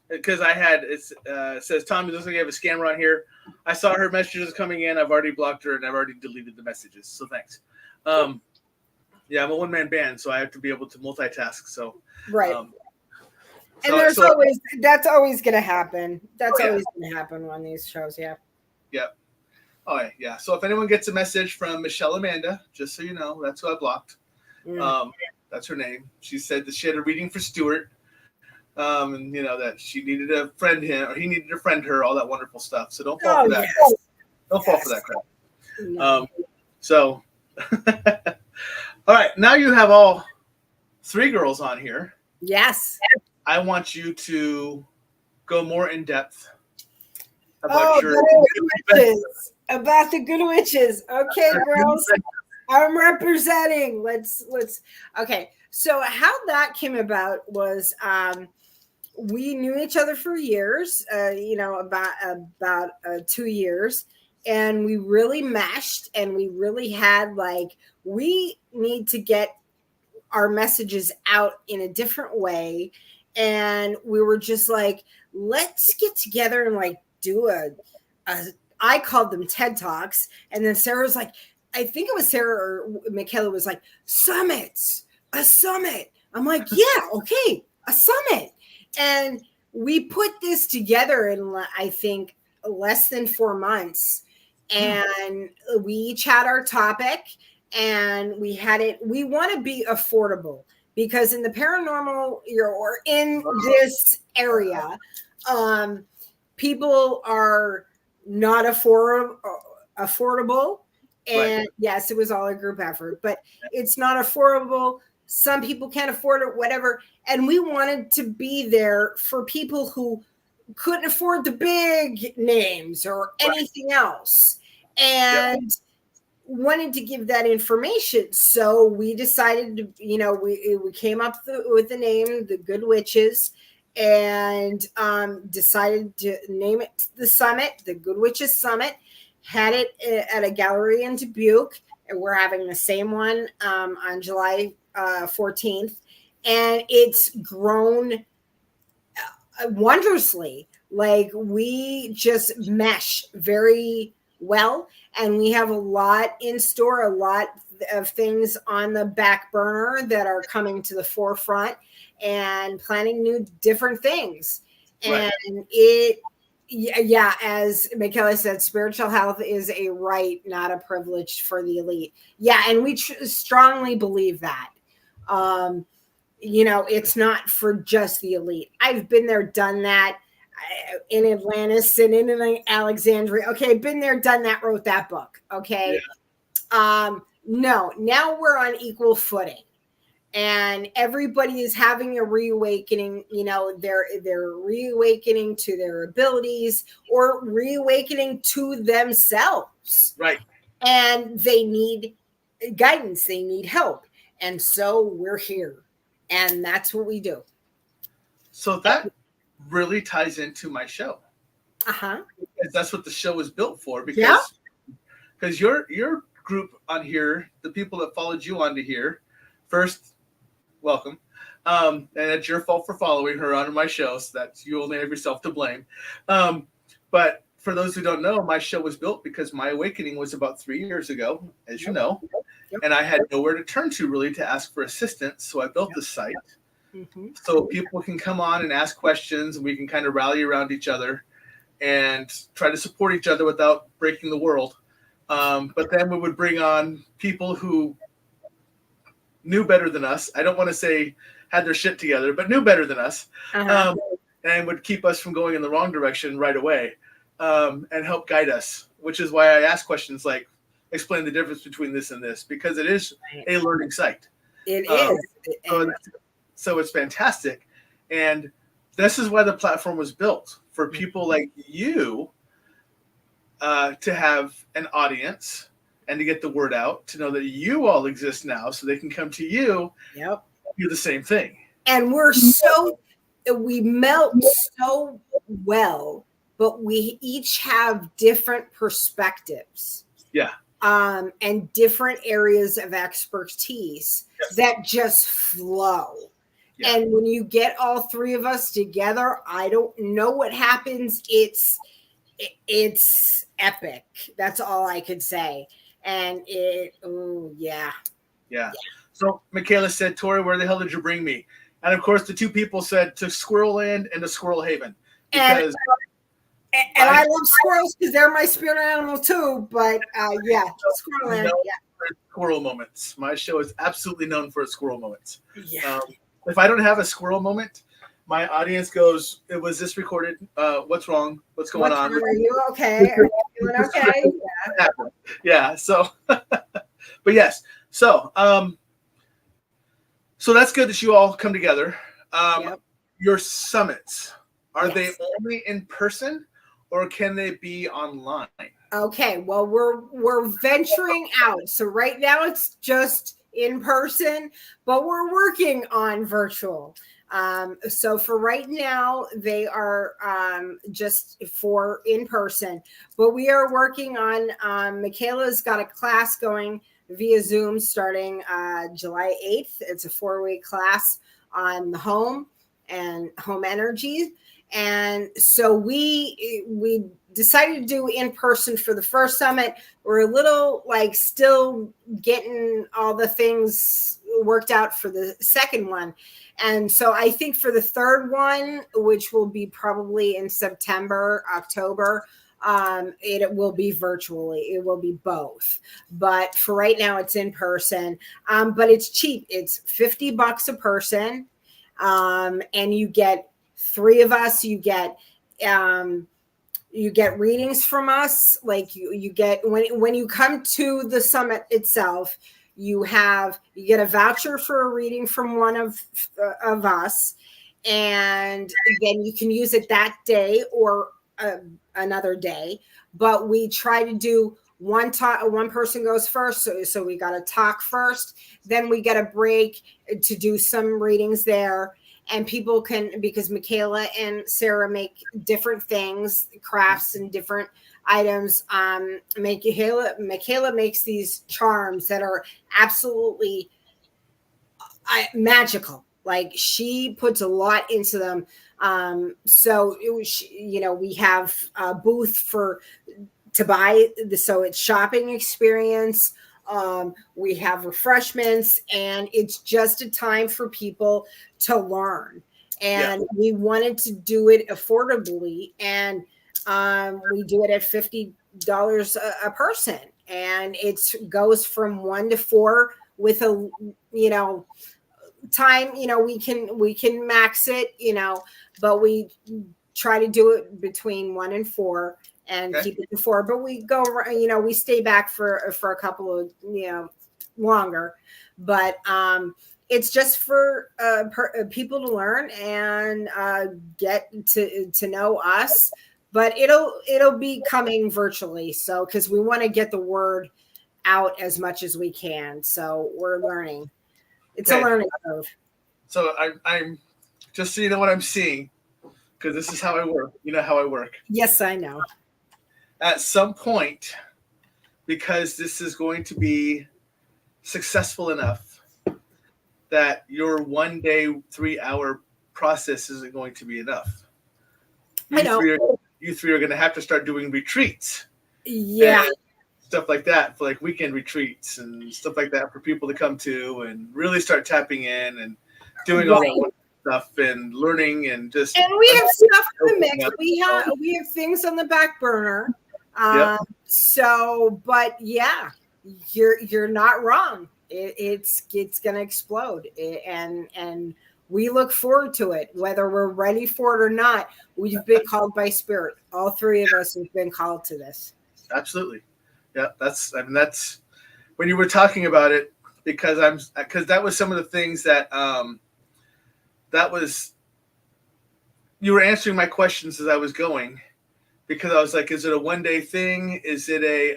Because it says, Tom, it looks like you have a scammer on here. I saw her messages coming in. I've already blocked her and I've already deleted the messages. So thanks. I'm a one-man band, so I have to be able to multitask. So right. That's always going to happen. That's always going to happen on these shows. Yeah. Yep. Oh yeah. So if anyone gets a message from Michelle Amanda, just so you know, that's who I blocked. That's her name. She said that she had a reading for Stuart. And that she needed to friend him, or he needed to friend her, all that wonderful stuff. So don't fall for that. Yes. Don't fall for that crap. No. So, all right, now you have all 3 girls on here. Yes. I want you to go more in depth about about the good witches. Okay, girls, I'm representing. Let's. Okay. So how that came about was, we knew each other for years, about 2 years, and we really meshed, and we really had we need to get our messages out in a different way. And we were just like, let's get together and do I called them TED Talks. And then Sarah was like, I think it was Sarah or Michaela was like, summits. A summit. I'm like, yeah, okay, a summit. And we put this together in, I think, less than 4 months. And we each had our topic, and we want to be affordable, because in the paranormal or in this area, people are not affordable. And yes, it was all a group effort, but it's not affordable. Some people can't afford it, whatever. And we wanted to be there for people who couldn't afford the big names or anything else, and wanted to give that information. So we decided to, we came up with the name, the Good Witches, and decided to name it the Summit, the Good Witches Summit. Had it at a gallery in Dubuque, and we're having the same one on July 14th, and it's grown wondrously. We just mesh very well, and we have a lot in store, a lot of things on the back burner that are coming to the forefront, and planning new different things. And as Michaela said, spiritual health is a right, not a privilege for the elite. Yeah, and we strongly believe that. It's not for just the elite. I've been there, done that in Atlantis and in Alexandria. Okay, been there, done that, wrote that book. Okay. Yeah. No, now we're on equal footing. And everybody is having a reawakening, they're reawakening to their abilities or reawakening to themselves. Right. And they need guidance. They need help. And so we're here. And that's what we do. So that really ties into my show. Uh-huh. Because that's what the show was built for. Because your group on here, the people that followed you onto here, first, welcome. And it's your fault for following her onto my show, so that you only have yourself to blame. But for those who don't know, my show was built because my awakening was about 3 years ago, as you know, and I had nowhere to turn to really to ask for assistance. So I built this site so people can come on and ask questions, and we can kind of rally around each other and try to support each other without breaking the world. But then we would bring on people who knew better than us. I don't want to say had their shit together, but knew better than us, and would keep us from going in the wrong direction right away, and help guide us, which is why I ask questions like, explain the difference between this and this, because it is a learning site. It is. So it's fantastic. And this is why the platform was built, for people like you to have an audience and to get the word out, to know that you all exist now, so they can come to you, do the same thing. And we melt so well, but we each have different perspectives. Yeah. And different areas of expertise that just flow. Yeah. And when you get all three of us together, I don't know what happens. It's epic. That's all I could say. And yeah. So Michaela said, Tori, where the hell did you bring me? And of course, the two people said to Squirrel Land and to Squirrel Haven. Because and I love squirrels because they're my spirit animal too. But Squirrel Land. Squirrel moments. My show is absolutely known for its squirrel moments. Yeah. If I don't have a squirrel moment, my audience goes, was this recorded? What's wrong? What's going on? Are you okay? Are you doing okay? Yeah. So, but yes. So, so that's good that you all come together. Your summits, are they only in person, or can they be online? Okay. Well, we're venturing out. So right now it's just in person, but we're working on virtual. So for right now, they are just for in person, but we are working on, Michaela's got a class going via Zoom starting July 8th. It's a 4-week class on the home and home energy. And so we decided to do in person for the first summit. We're a little still getting all the things worked out for the second one. And so I think for the third one, which will be probably in September, October, it will be virtually. It will be both. But for right now, it's in person. But it's cheap. It's $50 a person. And you get 3 of us. You get readings from us. Like you get when you come to the summit itself, you get a voucher for a reading from one of us, and then you can use it that day or another day. But we try to do one person goes first, so we got to talk first, then we get a break to do some readings there. And people can, because Michaela and Sarah make different things, crafts and different items. Michaela makes these charms that are absolutely magical. Like, she puts a lot into them. So it was, we have a booth to buy, so it's shopping experience. We have refreshments, and it's just a time for people to learn. And we wanted to do it affordably, and we do it at $50 a person, and it goes from 1 to 4 with a time. We can max it, but we try to do it between 1 and 4. And keep it to 4, but we go, we stay back for a couple of, longer, but it's just for people to learn and get to know us. But it'll be coming virtually, so because we want to get the word out as much as we can. So we're learning. It's a learning curve. So I'm just so you know what I'm seeing. because this is how I work. You know how I work. Yes, I know. At some point, because this is going to be successful enough that your 1 day, 3 hour process isn't going to be enough. I know. You three are going to have to start doing retreats. Yeah. Stuff like that, for like weekend retreats and stuff like that for people to come to and really start tapping in and doing all that stuff and learning and just. And we have stuff in the mix. We have things on the back burner. So, but yeah, you're not wrong. It's going to explode, and we look forward to it, whether we're ready for it or not. We've been called by spirit. All three of us have been called to this. Absolutely. Yeah. That's when you were talking about it, because that was some of the things that, you were answering my questions as I was going, because I was like, is it a 1 day thing? Is it a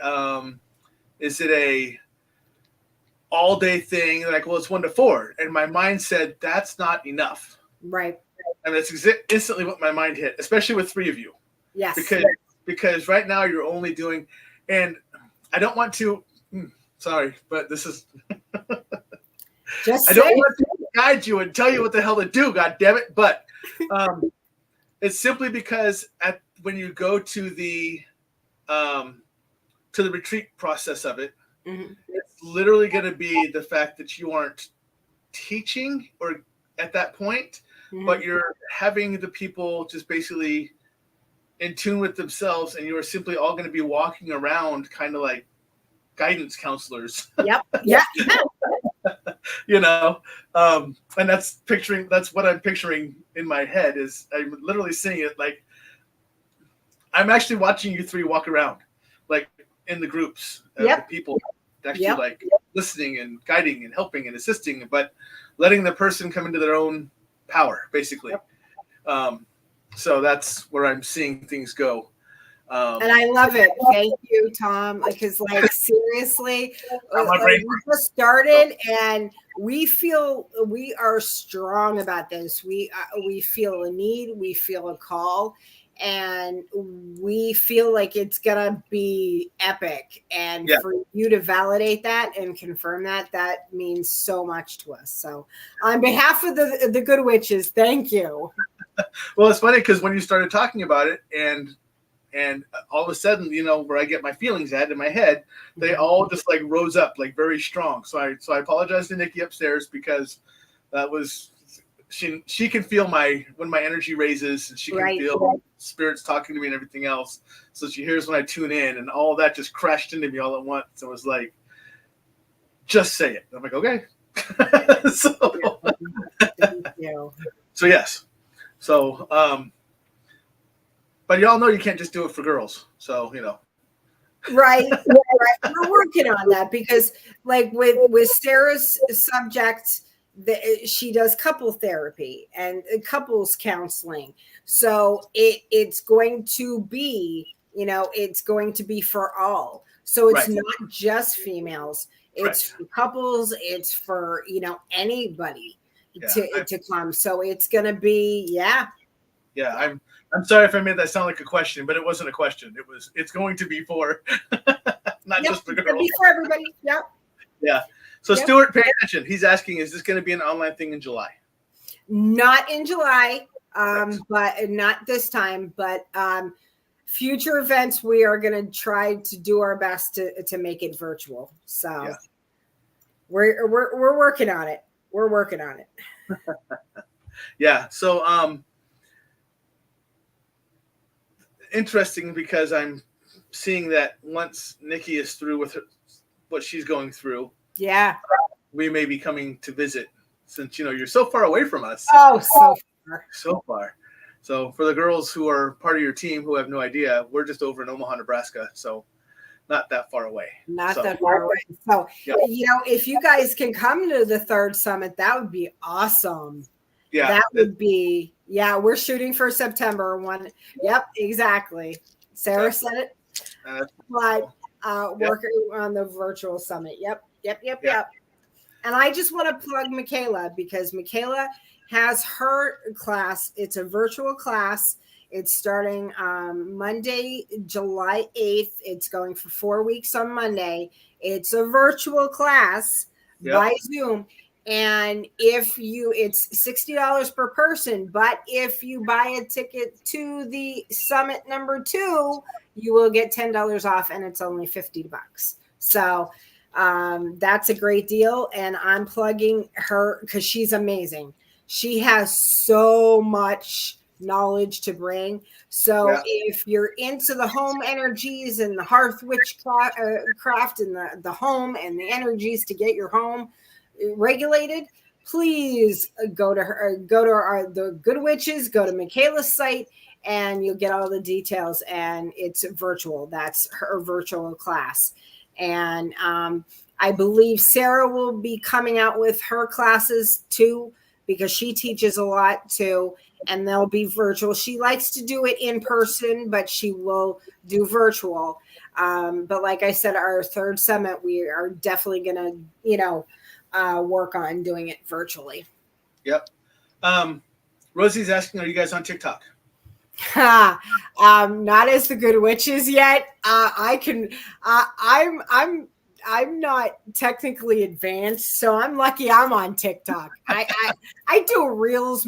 all day thing? Like, well, it's 1 to 4. And my mind said, that's not enough. Right. And that's instantly what my mind hit, especially with 3 of you. Yes. Because right now you're only doing, and I don't want to, sorry, but this is, just I don't want to guide you and tell you what the hell to do, God damn it. But it's simply because when you go to the retreat process of it, it's literally going to be the fact that you aren't teaching or at that point, but you're having the people just basically in tune with themselves, and you're simply all going to be walking around kind of like guidance counselors. Yep. Yeah. You know, and that's what I'm picturing in my head. Is I'm literally seeing it like I'm actually watching you 3 walk around, like in the groups of the people actually like listening and guiding and helping and assisting, but letting the person come into their own power, basically. So that's where I'm seeing things go. And I love it. Thank you, Tom. Because, like, seriously, we just started, and we are strong about this. We feel a need. We feel a call, and we feel like it's gonna be epic. And for you to validate that and confirm that means so much to us. So, on behalf of the Good Witches, thank you. Well, it's funny because when you started talking about it, and all of a sudden, you know, where I get my feelings at in my head, they all just like rose up like very strong. So I apologize to Nikki upstairs, because that was she can feel when my energy raises, and she can feel spirits talking to me and everything else. So she hears when I tune in, and all that just crashed into me all at once. So it was like, just say it. I'm like, okay. So yes. So, but y'all know you can't just do it for girls. So, you know. Right. We're working on that, because like with Sarah's subject, she does couple therapy and couples counseling. So it's going to be, it's going to be for all. So it's not just females. It's for couples. It's for, anybody to come. So it's going to be, Yeah, I'm sorry if I made that sound like a question, but it wasn't a question. It's going to be for not just for girls. It's going to be for everybody. Yep. Yeah. So Stuart, pay attention. He's asking, is this going to be an online thing in July? Not in July, but not this time. But future events, we are going to try to do our best to make it virtual. So we're working on it. We're working on it. Yeah. So interesting, because I'm seeing that once Nikki is through with what she's going through, we may be coming to visit, since you're so far away from us. Oh, so far. So for the girls who are part of your team who have no idea, we're just over in Omaha, Nebraska, so not that far away. That far away. So if you guys can come to the 3rd summit, that would be awesome. Yeah, that would be. Yeah, we're shooting for September 1. Yep, exactly. Sarah said it. But working on the virtual summit. Yep. And I just want to plug Michaela because Michaela has her class. It's a virtual class. It's starting Monday, July 8th. It's going for 4 weeks on Monday. It's a virtual class by Zoom. And it's $60 per person, but if you buy a ticket to the summit number 2, you will get $10 off, and it's only $50. So that's a great deal. And I'm plugging her because she's amazing. She has so much knowledge to bring. So if you're into the home energies and the hearth witchcraft and the home and the energies to get your home regulated, please go to the Good Witches, go to Michaela's site, and you'll get all the details. And it's virtual. That's her virtual class. And I believe Sarah will be coming out with her classes too, because she teaches a lot too, and they'll be virtual. She likes to do it in person, but she will do virtual. But like I said, our third summit, we are definitely going to, work on doing it virtually. Yep. Rosie's asking, are you guys on TikTok? Not as the Good Witches yet. I'm not technically advanced, so I'm lucky I'm on TikTok. I do reels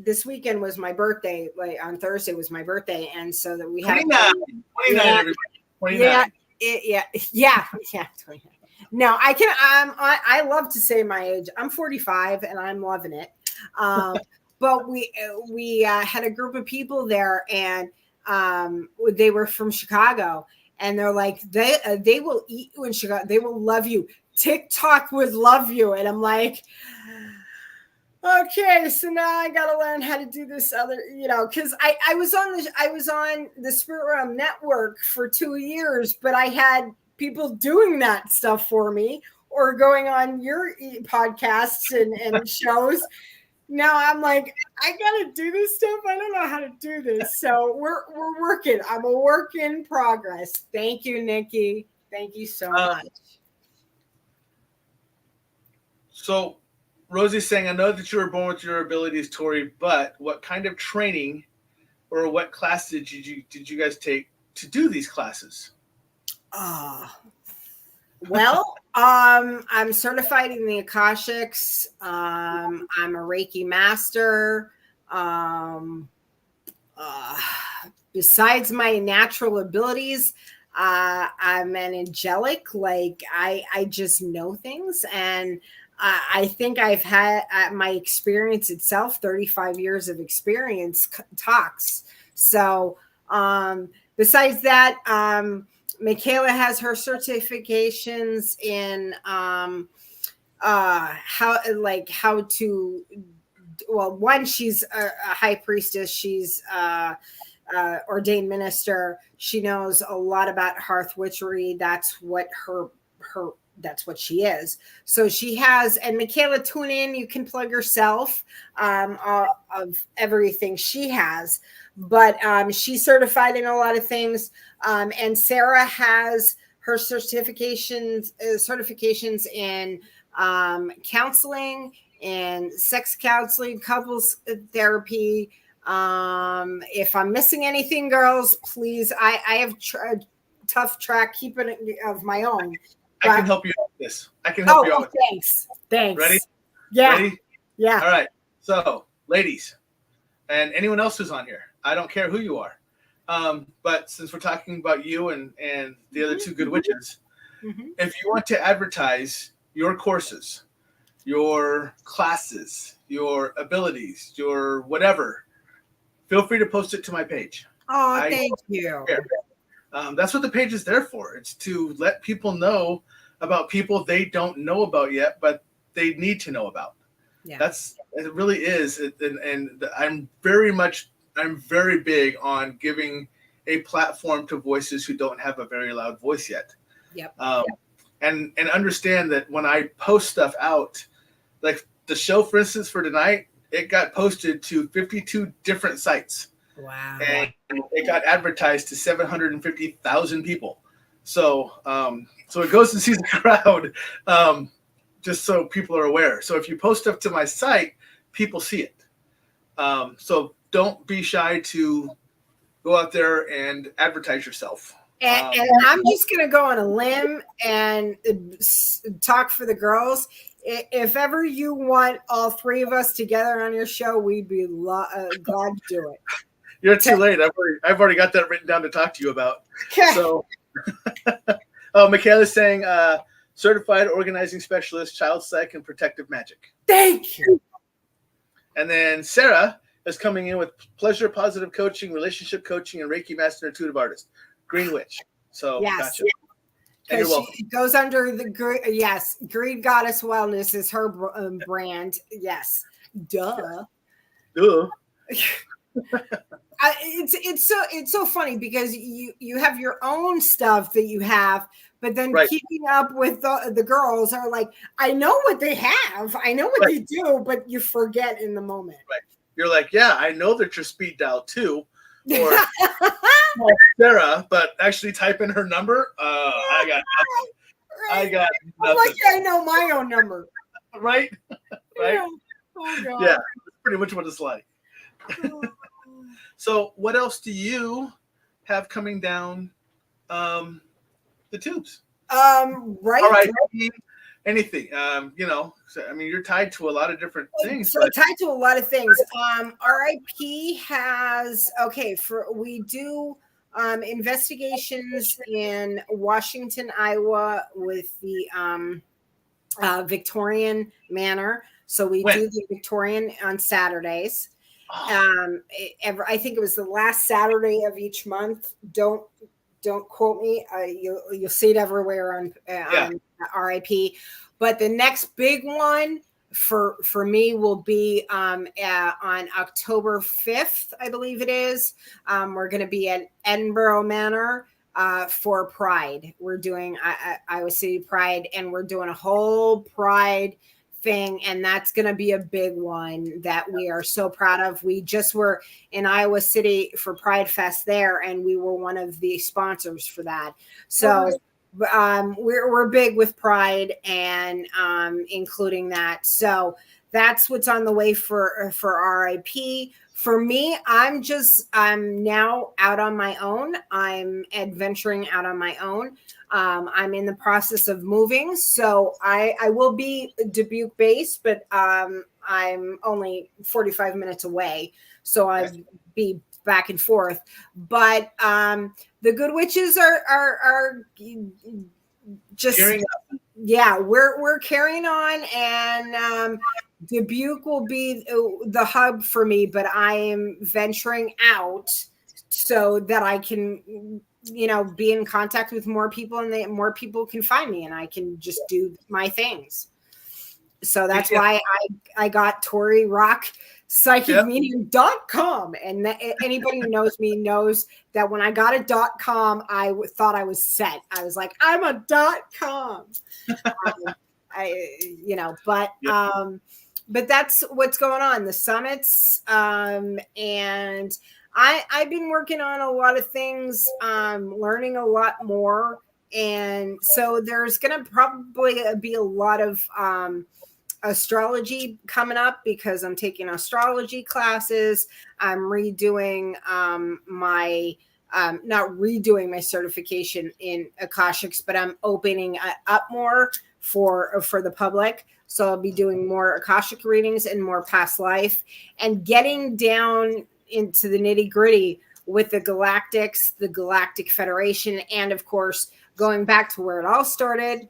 this weekend was my birthday. Like on Thursday was my birthday, and so that we had 29. Yeah. 29. No, I love to say my age. I'm 45 and I'm loving it. But we had a group of people there, and they were from Chicago, and they're like, they will eat you in Chicago. They will love you. TikTok would love you. And I'm like, okay, so now I got to learn how to do this other, because I was on the Spirit Realm Network for 2 years, but I had people doing that stuff for me or going on your podcasts and shows. Now I'm like, I got to do this stuff. I don't know how to do this. So we're working. I'm a work in progress. Thank you, Nikki. Thank you so much. So Rosie's saying, I know that you were born with your abilities, Tori, but what kind of training or what class did you guys take to do these classes? Well, I'm certified in the Akashics. I'm a Reiki master. Besides my natural abilities, I'm an angelic. Like I just know things, and I think I've had my experience itself, 35 years of experience talks. So besides that, Michaela has her certifications in one, she's a high priestess. She's ordained minister. She knows a lot about hearth witchery. That's what that's what she is. So she has, and Michaela, tune in. You can plug yourself of everything she has, but she's certified in a lot of things. And Sarah has her certifications in counseling and sex counseling, couples therapy. If I'm missing anything, girls, please, I have a tough track keeping it of my own. I can help you out with this. You out with thanks. Thanks. Ready? Yeah. Ready? Yeah. All right. So, ladies, and anyone else who's on here, I don't care who you are. But since we're talking about you and the other two good witches, if you want to advertise your courses, your classes, your abilities, your whatever, feel free to post it to my page. Oh, thank you. That's what the page is there for. It's to let people know about people they don't know about yet, but they need to know about. Yeah. It really is. And I'm very big on giving a platform to voices who don't have a very loud voice yet. Yep. And understand that when I post stuff out, like the show, for instance, for tonight, it got posted to 52 different sites. Wow. And it got advertised to 750,000 people. So, so it goes to see the crowd, just so people are aware. So if you post stuff to my site, people see it. So don't be shy to go out there and advertise yourself. And I'm just going to go on a limb and talk for the girls. If ever you want all three of us together on your show, we'd be glad to do it. You're too late. I've already got that written down to talk to you about. So, Michaela's saying, certified organizing specialist, child psych, and protective magic. Thank you. And then Sarah is coming in with pleasure, positive coaching, relationship coaching, and Reiki master intuitive artist. Green Witch. So, yes. Gotcha. And you're welcome. She goes under the Green Goddess Wellness is her brand. Yes. Duh. It's so funny because you have your own stuff that you have, but then keeping up with the girls are like, I know what they have, I know what they do, but you forget in the moment. Right. You're like, yeah, I know that you're speed dial too, or Sarah, but actually type in her number. I got nothing. Right. I got nothing. I'm like, yeah, I know my own number. Right. Yeah. Oh God. Yeah, that's pretty much what it's like. So what else do you have coming down the tubes? Right. Anything. So, I mean, you're tied to a lot of different things. So tied to a lot of things. RIP has, we do investigations in Washington, Iowa with the Victorian Manor. So we do the Victorian on Saturdays. I think it was the last Saturday of each month. Don't quote me. You'll see it everywhere on RIP. But the next big one for me will be on October 5th, I believe it is. We're going to be at Edinburgh Manor for Pride. We're doing Iowa City Pride, and we're doing a whole Pride thing, and that's going to be a big one that we are so proud of. We just were in Iowa City for Pride Fest there, and we were one of the sponsors for that. So we're big with Pride and including that. So that's what's on the way for RIP. For me, I'm now out on my own. I'm adventuring out on my own. I'm in the process of moving, so I will be Dubuque based, but I'm only 45 minutes away, so I'll be back and forth. But the Good Witches are just we're carrying on, and Dubuque will be the hub for me, but I am venturing out so that I can be in contact with more people, and more people can find me, and I can just do my things. So that's why I got Tori Rock psychicmedium.com, and anybody who knows me knows that when I got a .com, I thought I was set. I was like, I'm a .com. But that's what's going on. The summits, and I've been working on a lot of things, learning a lot more. And so there's going to probably be a lot of astrology coming up, because I'm taking astrology classes. I'm redoing not redoing my certification in Akashics, but I'm opening up more for the public. So I'll be doing more Akashic readings and more past life, and getting down into the nitty gritty with the Galactics, the Galactic Federation, and of course, going back to where it all started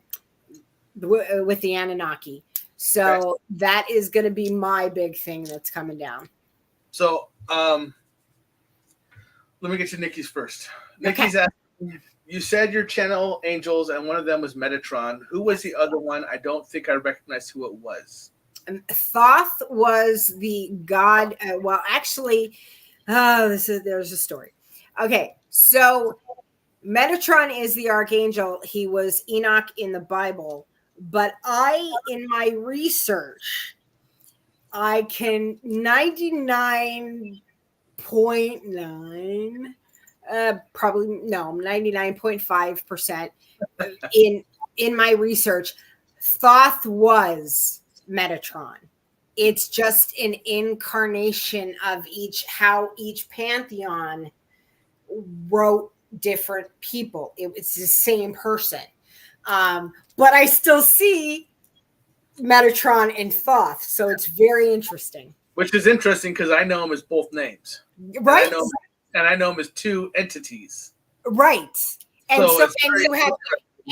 with the Anunnaki. So that is going to be my big thing that's coming down. So let me get to Nikki's first. Nikki's asking, you said your channel angels, and one of them was Metatron. Who was the other one? I don't think I recognized who it was. Thoth was the god. There's a story. Okay, so Metatron is the archangel. He was Enoch in the Bible. But in my research, I can 99 99.9, probably no, 99.5% in my research. Thoth was Metatron. It's just an incarnation of how each pantheon wrote different people. It's the same person. But I still see Metatron and Thoth. So it's very interesting. Which is interesting because I know him as both names. Right. And I know him as two entities. Right. And so and you have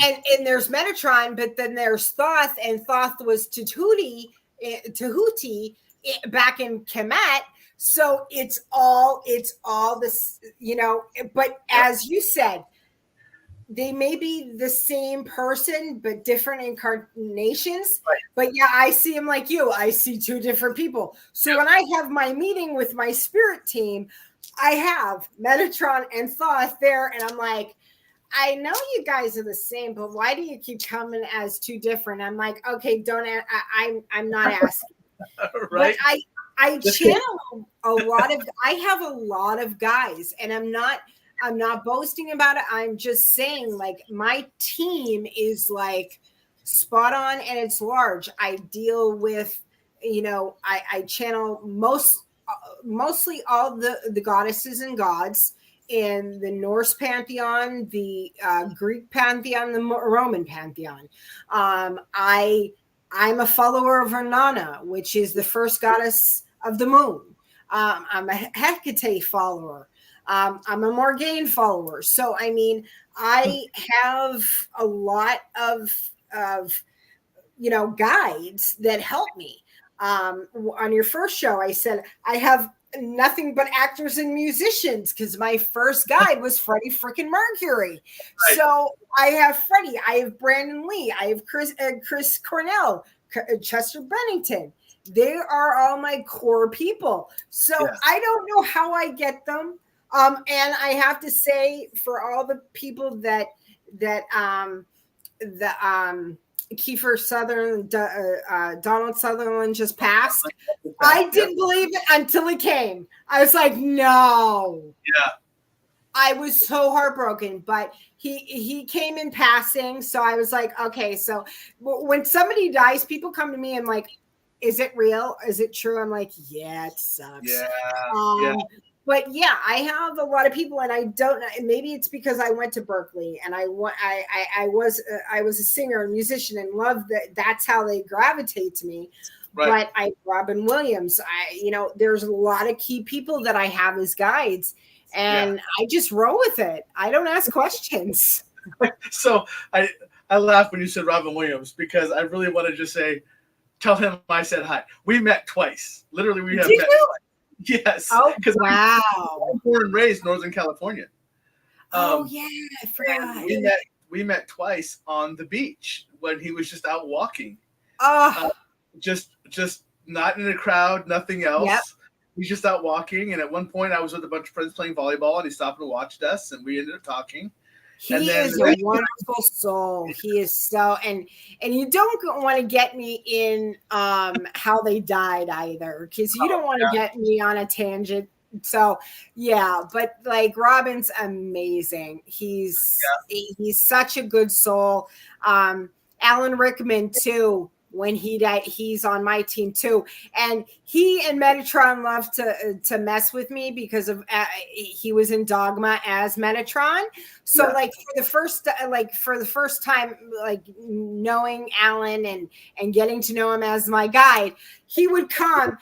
and there's Metatron, but then there's Thoth, and Thoth was Tahuti back in Kemet. So it's all this, but as you said, they may be the same person, but different incarnations. Right. But yeah, I see them like you. I see two different people. So when I have my meeting with my spirit team, I have Metatron and Thoth there, and I'm like, I know you guys are the same, but why do you keep coming as two different? I'm like, okay, I'm not asking. Right. But I channel I have a lot of guys, and I'm not boasting about it. I'm just saying, like, my team is like spot on, and it's large. I deal with, I channel mostly all the goddesses and gods in the Norse pantheon, the Greek pantheon, the Roman pantheon. I'm a follower of Inanna, which is the first goddess of the moon. I'm a Hecate follower. I'm a Morgane follower. So, I mean, I have a lot of guides that help me. On your first show, I said I have nothing but actors and musicians because my first guide was Freddie freaking Mercury. Right. So I have Freddie, I have Brandon Lee, I have Chris Cornell, Chester Bennington. They are all my core people. So yes. I don't know how I get them. And I have to say, for all the people that Kiefer Sutherland, Donald Sutherland just passed. I didn't believe it until it came. I was like, no. Yeah. I was so heartbroken, but he came in passing. So I was like, okay. So when somebody dies, people come to me and like, is it real? Is it true? I'm like, yeah, it sucks. Yeah. But yeah, I have a lot of people, and I don't know. Maybe it's because I went to Berklee, and I was a singer and musician, and loved that. That's how they gravitate to me. Right. But Robin Williams. There's a lot of key people that I have as guides, and I just roll with it. I don't ask questions. So I laughed when you said Robin Williams, because I really want to just say, tell him I said hi. We met twice. Literally, we have met twice. Yes. Oh, wow. I'm born and raised in Northern California. I forgot. We met twice on the beach when he was just out walking. Just not in a crowd, nothing else. Yep. He's just out walking. And at one point, I was with a bunch of friends playing volleyball, and he stopped and watched us, and we ended up talking. He is a wonderful soul. He is so, and you don't want to get me in how they died either, because you don't want to get me on a tangent. So yeah, but like Robin's amazing. He's such a good soul. Alan Rickman too. When he died, he's on my team too, and he and Metatron love to mess with me because of he was in Dogma as Metatron. So like for the first time, like knowing Alan and getting to know him as my guide, he would come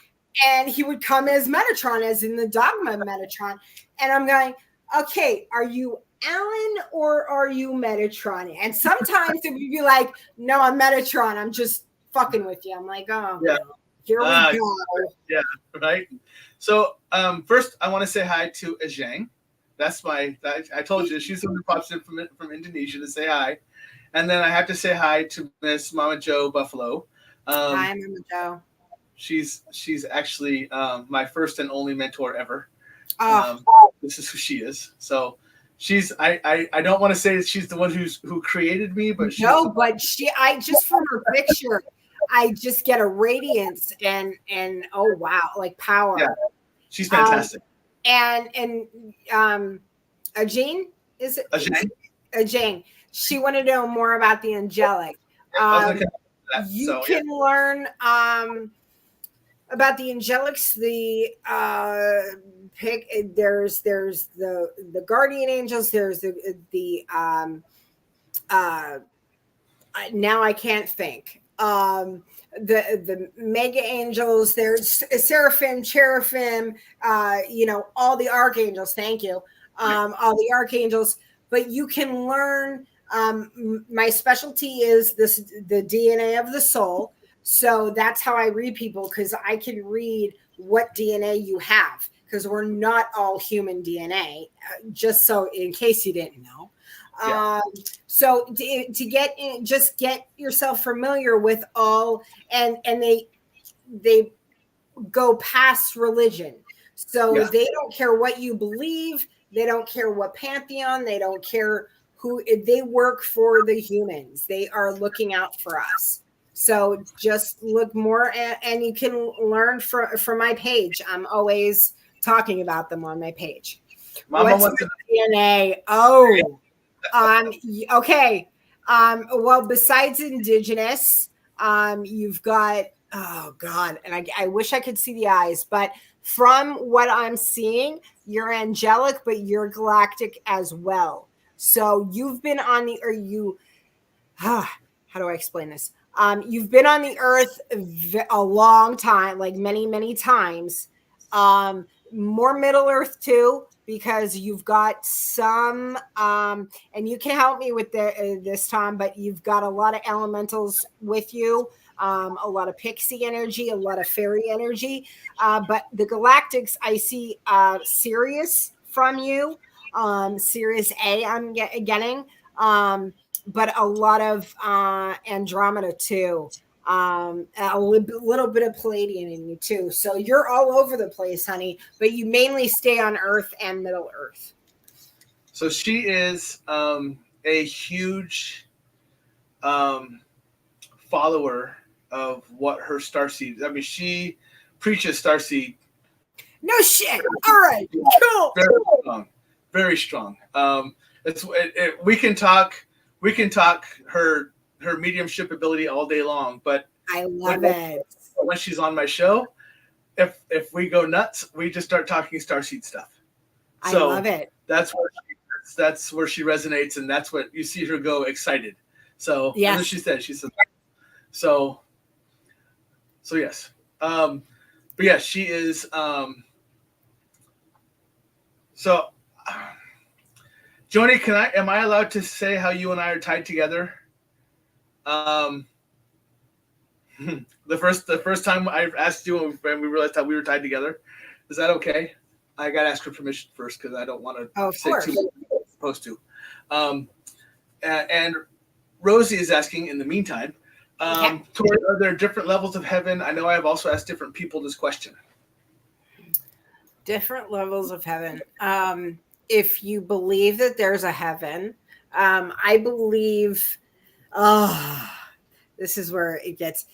as Metatron, as in the Dogma Metatron, and I'm going, okay, are you Alan or are you Metatron? And sometimes it would be like, no, I'm Metatron. I'm just fucking with you. I'm like, oh, yeah. Here we go. Yeah, right. So first, I want to say hi to Ajang. That's I told you, she's the one who pops in from Indonesia to say hi. And then I have to say hi to Miss Mama Jo Buffalo. Hi, Mama Jo. She's actually my first and only mentor ever. This is who she is. So she's I don't want to say that she's the one who created me, but I just from her picture, I just get a radiance and oh wow, like power. Yeah, she's fantastic. Jane, is it? Jane? Jane. She wanted to know more about the angelic. You can learn about the angelics. There's the guardian angels. There's the now I can't think. The mega angels. There's seraphim, cherubim. All the archangels. Thank you. All the archangels. But you can learn. My specialty is the DNA of the soul. So that's how I read people, because I can read what DNA you have, because we're not all human DNA, just so in case you didn't know. Yeah. So to get in, just get yourself familiar with all, and they go past religion. So they don't care what you believe. They don't care what pantheon. They don't care who. They work for the humans. They are looking out for us. So just look more and you can learn from my page. I'm always talking about them on my page. Mama wants to DNA. Oh, okay. Well, besides indigenous, you've got, oh God, and I wish I could see the eyes, but from what I'm seeing, you're angelic, but you're galactic as well. So you've been on the, how do I explain this? You've been on the earth a long time, like many, many times. More Middle Earth too, because you've got some, and you can help me with this, Tom, but you've got a lot of elementals with you, a lot of pixie energy, a lot of fairy energy. But the Galactics, I see Sirius from you, Sirius A I'm getting. But a lot of Andromeda too, a little bit of Palladian in you too. So you're all over the place, honey, but you mainly stay on Earth and Middle Earth. So she is a huge follower of what her starseed. I mean, she preaches starseed. No shit. All right, cool. Very strong. Very strong. We can talk. We can talk her mediumship ability all day long, but I love it. When she's on my show, if we go nuts, we just start talking starseed stuff. So I love it. That's where she resonates, and that's what you see her go excited. So yes. As she said so yes. But yeah, she is. Joni, am I allowed to say how you and I are tied together? The first time I asked you and we realized how we were tied together, is that okay? I got to ask her permission first because I don't want to say too much I'm supposed to. And Rosie is asking in the meantime, Tori, are there different levels of heaven? I know I have also asked different people this question. Different levels of heaven. If you believe that there's a heaven, I believe, this is where it gets,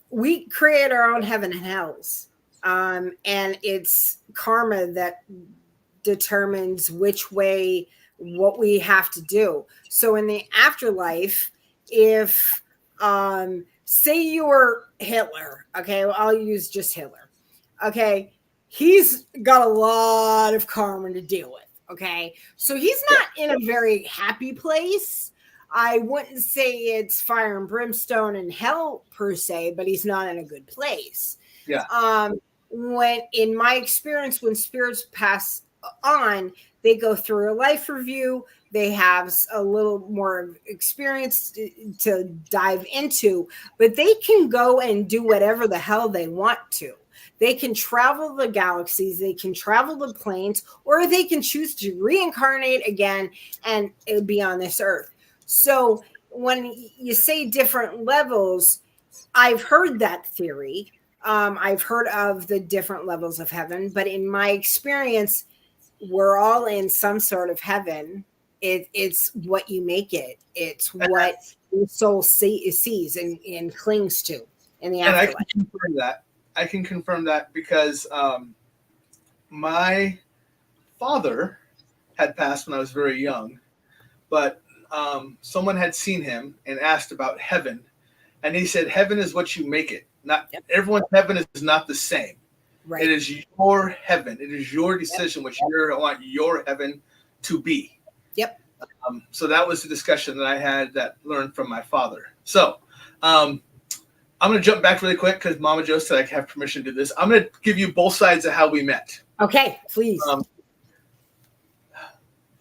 we create our own heaven and hells. And it's karma that determines which way, what we have to do. So in the afterlife, if, say you were Hitler, okay, well, I'll use just Hitler. Okay. He's got a lot of karma to deal with. Okay. So he's not in a very happy place. I wouldn't say it's fire and brimstone and hell per se, but he's not in a good place. Yeah. When in my experience, when spirits pass on, they go through a life review. They have a little more experience to dive into, but they can go and do whatever the hell they want to. They can travel the galaxies, they can travel the planes, or they can choose to reincarnate again and be on this earth. So when you say different levels, I've heard that theory. I've heard of the different levels of heaven, but in my experience, we're all in some sort of heaven. It's what you make it. It's what your soul sees and clings to in the afterlife. I can confirm that because my father had passed when I was very young, but someone had seen him and asked about heaven, and he said, "Heaven is what you make it. Not everyone's heaven is not the same. Right. It is your heaven. It is your decision what you want your heaven to be." Yep. So that was the discussion that I had that learned from my father. So I'm going to jump back really quick because Mama Jo said I have permission to do this. I'm going to give you both sides of how we met. Okay, please.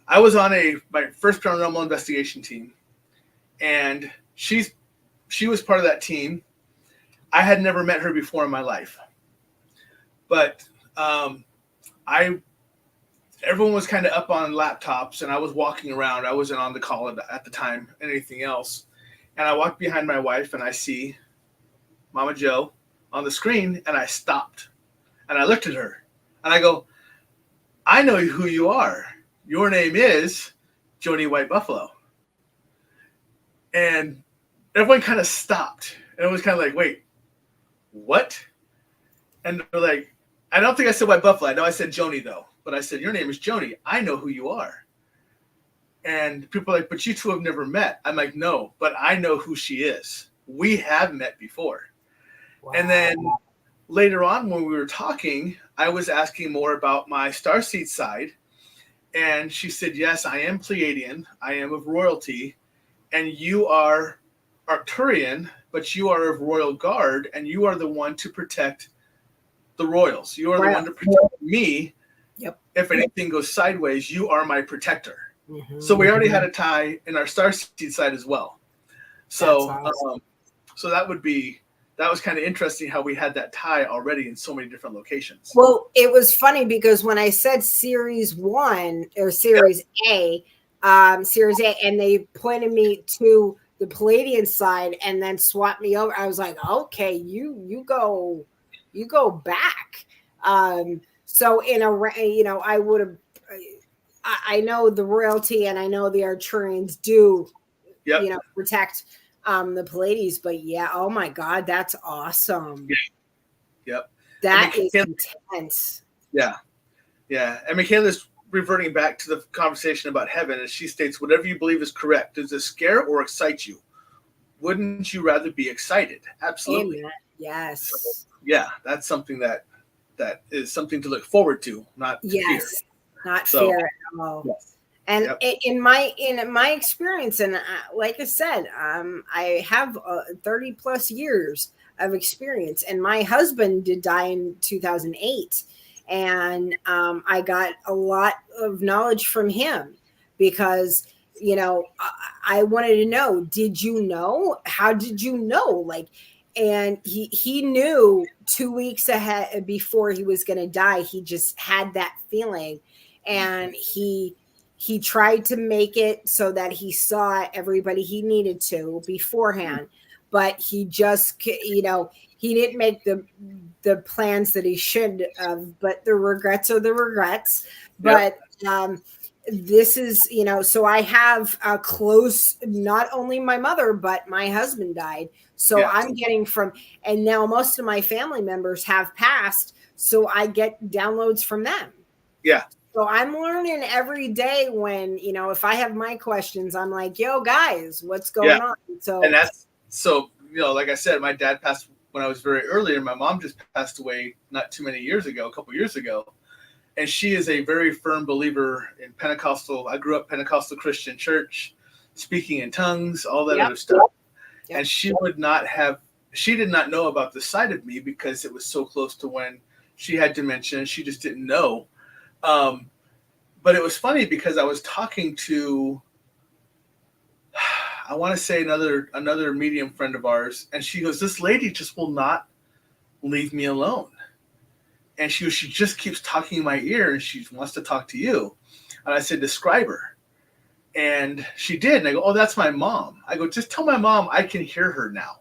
I was on my first paranormal investigation team, and she was part of that team. I had never met her before in my life, but everyone was kind of up on laptops, and I was walking around. I wasn't on the call at the time, anything else, and I walked behind my wife, and I see Mama Jo on the screen, and I stopped, and I looked at her, and I go, "I know who you are. Your name is Joni White Buffalo." And everyone kind of stopped, and it was kind of like, "Wait, what?" And they're like, I don't think I said White Buffalo. I know I said Joni, though. But I said, "Your name is Joni. I know who you are." And people are like, "But you two have never met." I'm like, "No, but I know who she is. We have met before." Wow. And then later on, when we were talking, I was asking more about my starseed side. And she said, "Yes, I am Pleiadian. I am of royalty. And you are Arcturian, but you are of royal guard. And you are the one to protect the royals. You are the one to protect me. Yep. If anything goes sideways, you are my protector." Mm-hmm. So we already had a tie in our starseed side as well. So, awesome. So that was kind of interesting how we had that tie already in so many different locations. Well, it was funny because when I said series 1 or series A, and they pointed me to the Palladian side and then swapped me over, I was like, "Okay, you go back." So I would have. I know the royalty and I know the Arcturians do, protect the Pallades, but oh my God, that's awesome. Yep. That is intense. Yeah. And Michaela's reverting back to the conversation about heaven, and she states, "Whatever you believe is correct. Does it scare or excite you? Wouldn't you rather be excited?" Absolutely. Amen. Yes. So, that's something that is something to look forward to, not fear. Not fear at all. Yes. And in my experience, and like I said, I have 30 plus years of experience, and my husband did die in 2008, and I got a lot of knowledge from him because I wanted to know, did you know? How did you know? And he knew 2 weeks ahead before he was going to die. He just had that feeling, and he tried to make it so that he saw everybody he needed to beforehand, but he just, he didn't make the plans that he should have, but the regrets are the regrets. But this is, so I have a close, not only my mother, but my husband died. So I'm getting and now most of my family members have passed. So I get downloads from them. Yeah. So I'm learning every day when, if I have my questions, I'm like, "Yo, guys, what's going on?" So, and that's like I said, my dad passed when I was very early, and my mom just passed away not too many years ago, a couple years ago. And she is a very firm believer in Pentecostal. I grew up Pentecostal Christian church, speaking in tongues, all that other stuff. Yep. And she did not know about the side of me because it was so close to when she had dementia. She just didn't know. But it was funny because I was talking to, I want to say another medium friend of ours, and she goes, "This lady just will not leave me alone. And she just keeps talking in my ear, and she wants to talk to you." And I said, "Describe her." And she did. And I go, "Oh, that's my mom." I go, "Just tell my mom I can hear her now."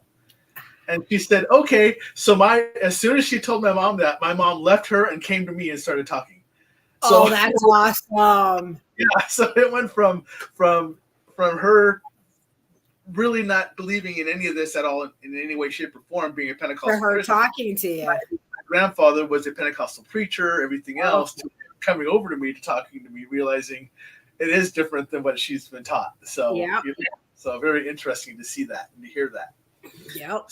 And she said, "Okay." So as soon as she told my mom that, my mom left her and came to me and started talking. So, that's awesome. Yeah. So it went from her really not believing in any of this at all in any way, shape, or form, being a Pentecostal for her Christian, talking to you. grandfather was a Pentecostal preacher, everything else, to coming over to me, to talking to me, realizing it is different than what she's been taught. So, so very interesting to see that and to hear that. Yep.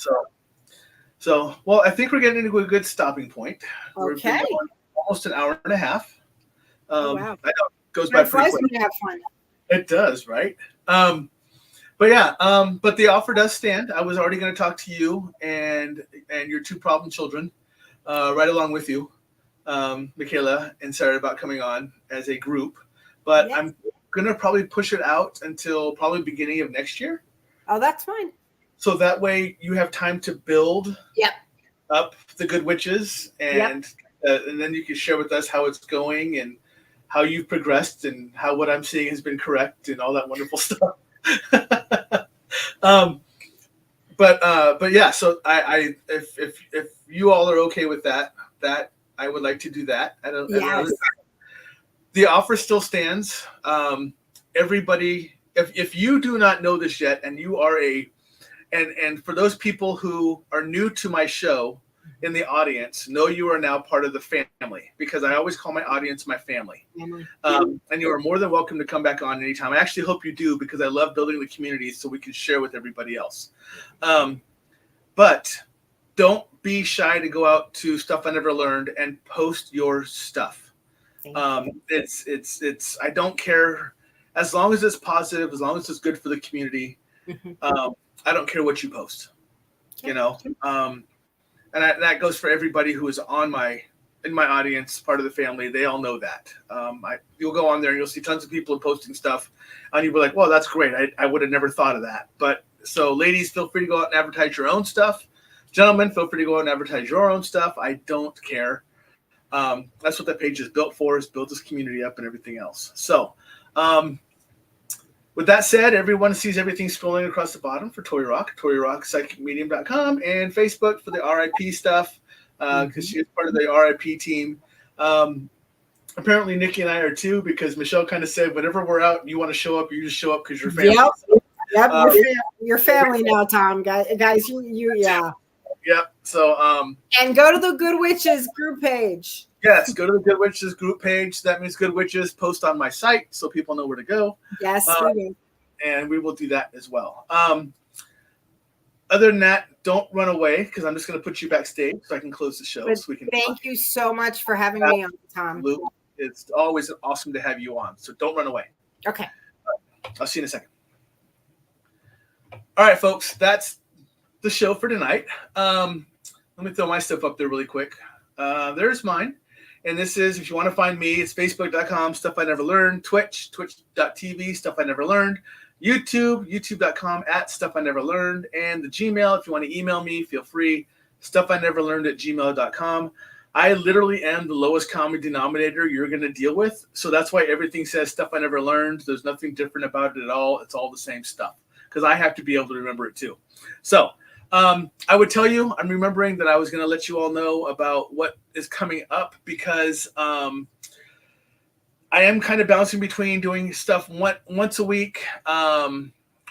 So, well, I think we're getting into a good stopping point. We've been going almost an hour and a half. Wow. I know it goes by pretty quick. Have fun. It does, right? But the offer does stand. I was already going to talk to you and your two problem children, right along with you, Michaela and Sarah, about coming on as a group. But I'm going to probably push it out until probably beginning of next year. Oh, that's fine. So that way you have time to build up the Good Witches, and then you can share with us how it's going and how you've progressed and how what I'm seeing has been correct and all that wonderful stuff. But yeah, so I if you all are okay with that I would like to do that. The offer still stands. Everybody, if you do not know this yet, and you are and for those people who are new to my show in the audience, know you are now part of the family, because I always call my audience my family. And you are more than welcome to come back on anytime. I actually hope you do, because I love building the community so we can share with everybody else. But don't be shy to go out to Stuff I Never Learned and post your stuff. It's I don't care, as long as it's positive, as long as it's good for the community. I don't care what you post, you know. And that goes for everybody who is in my audience, part of the family. They all know that. You'll go on there and you'll see tons of people posting stuff, and you'll be like, well, that's great. I would have never thought of that. But so ladies, feel free to go out and advertise your own stuff. Gentlemen, feel free to go out and advertise your own stuff. I don't care. That's what that page is built for, is build this community up and everything else. So with that said, everyone sees everything scrolling across the bottom for Tori Rock, ToriRockPsychicMedium.com, and Facebook for the RIP stuff, because she is part of the RIP team. Apparently, Nikki and I are too, because Michelle kind of said, whenever we're out and you want to show up, you just show up because you're family. Yep, you're family now, Tom. Guys, Yep. So, and go to the Good Witches group page. Yes, go to the Good Witches group page. That means Good Witches post on my site so people know where to go. Yes, and we will do that as well. Other than that, don't run away, because I'm just going to put you backstage so I can close the show. So we can. Thank you so much for having me on, Tom. It's always awesome to have you on. So don't run away. Okay. I'll see you in a second. All right, folks, that's the show for tonight. Let me throw my stuff up there really quick. There's mine. And this is, if you want to find me, it's facebook.com, Stuff I Never Learned, Twitch, twitch.tv, Stuff I Never Learned, YouTube, youtube.com @Stuff I Never Learned, and the Gmail, if you want to email me, feel free, stuffineverlearned@gmail.com. I literally am the lowest common denominator you're going to deal with. So that's why everything says Stuff I Never Learned. There's nothing different about it at all. It's all the same stuff, because I have to be able to remember it too. So I would tell you, I'm remembering that I was going to let you all know about what is coming up, because I am kind of bouncing between doing stuff once a week,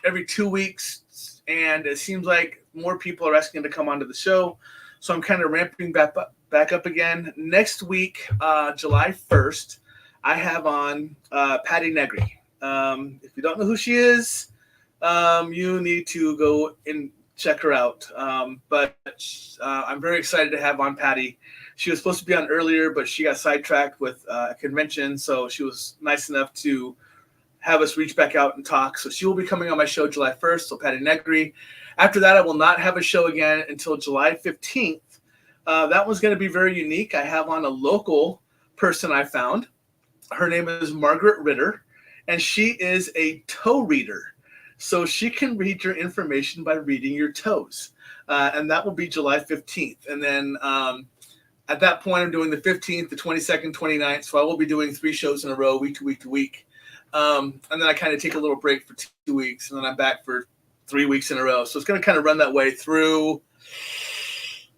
every 2 weeks, and it seems like more people are asking to come onto the show, so I'm kind of ramping back up again. Next week, July 1st, I have on Patty Negri. If you don't know who she is, you need to go and check her out. But I'm very excited to have on Patty. She was supposed to be on earlier, but she got sidetracked with a convention, so she was nice enough to have us reach back out and talk. So she will be coming on my show July 1st, so Patty Negri. After that, I will not have a show again until July 15th. That one's going to be very unique. I have on a local person I found. Her name is Margaret Ritter, and she is a toe reader. So she can read your information by reading your toes. And that will be July 15th. And then at that point, I'm doing the 15th, the 22nd, 29th. So I will be doing 3 shows in a row, week to week to week. And then I kind of take a little break for 2 weeks. And then I'm back for 3 weeks in a row. So it's going to kind of run that way through,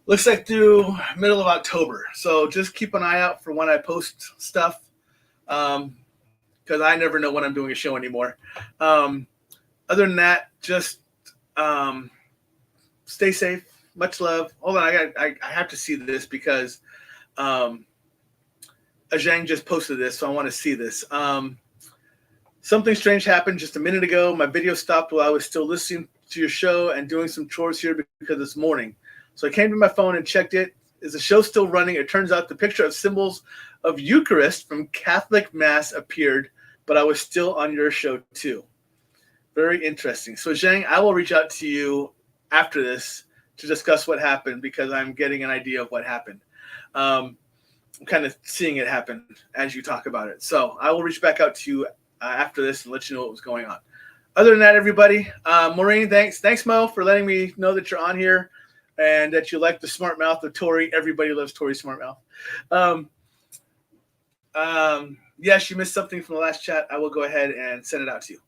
looks like through middle of October. So just keep an eye out for when I post stuff, because I never know when I'm doing a show anymore. Other than that, just stay safe, much love. Hold on, I have to see this because Zhang just posted this, so I want to see this. Something strange happened just a minute ago. My video stopped while I was still listening to your show and doing some chores here because it's morning. So I came to my phone and checked it. Is the show still running? It turns out the picture of symbols of Eucharist from Catholic Mass appeared, but I was still on your show too. Very interesting. So Zhang, I will reach out to you after this to discuss what happened because I'm getting an idea of what happened. I'm kind of seeing it happen as you talk about it. So I will reach back out to you after this and let you know what was going on. Other than that, everybody, Maureen, thanks. Thanks, Mo, for letting me know that you're on here and that you like the smart mouth of Tori. Everybody loves Tori's smart mouth. Yes, you missed something from the last chat. I will go ahead and send it out to you.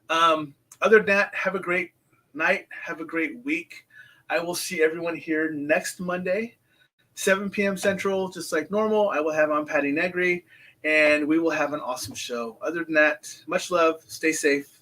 Other than that, have a great night. Have a great week. I will see everyone here next Monday, 7 p.m. Central, just like normal. I will have on Patty Negri, and we will have an awesome show. Other than that, much love. Stay safe.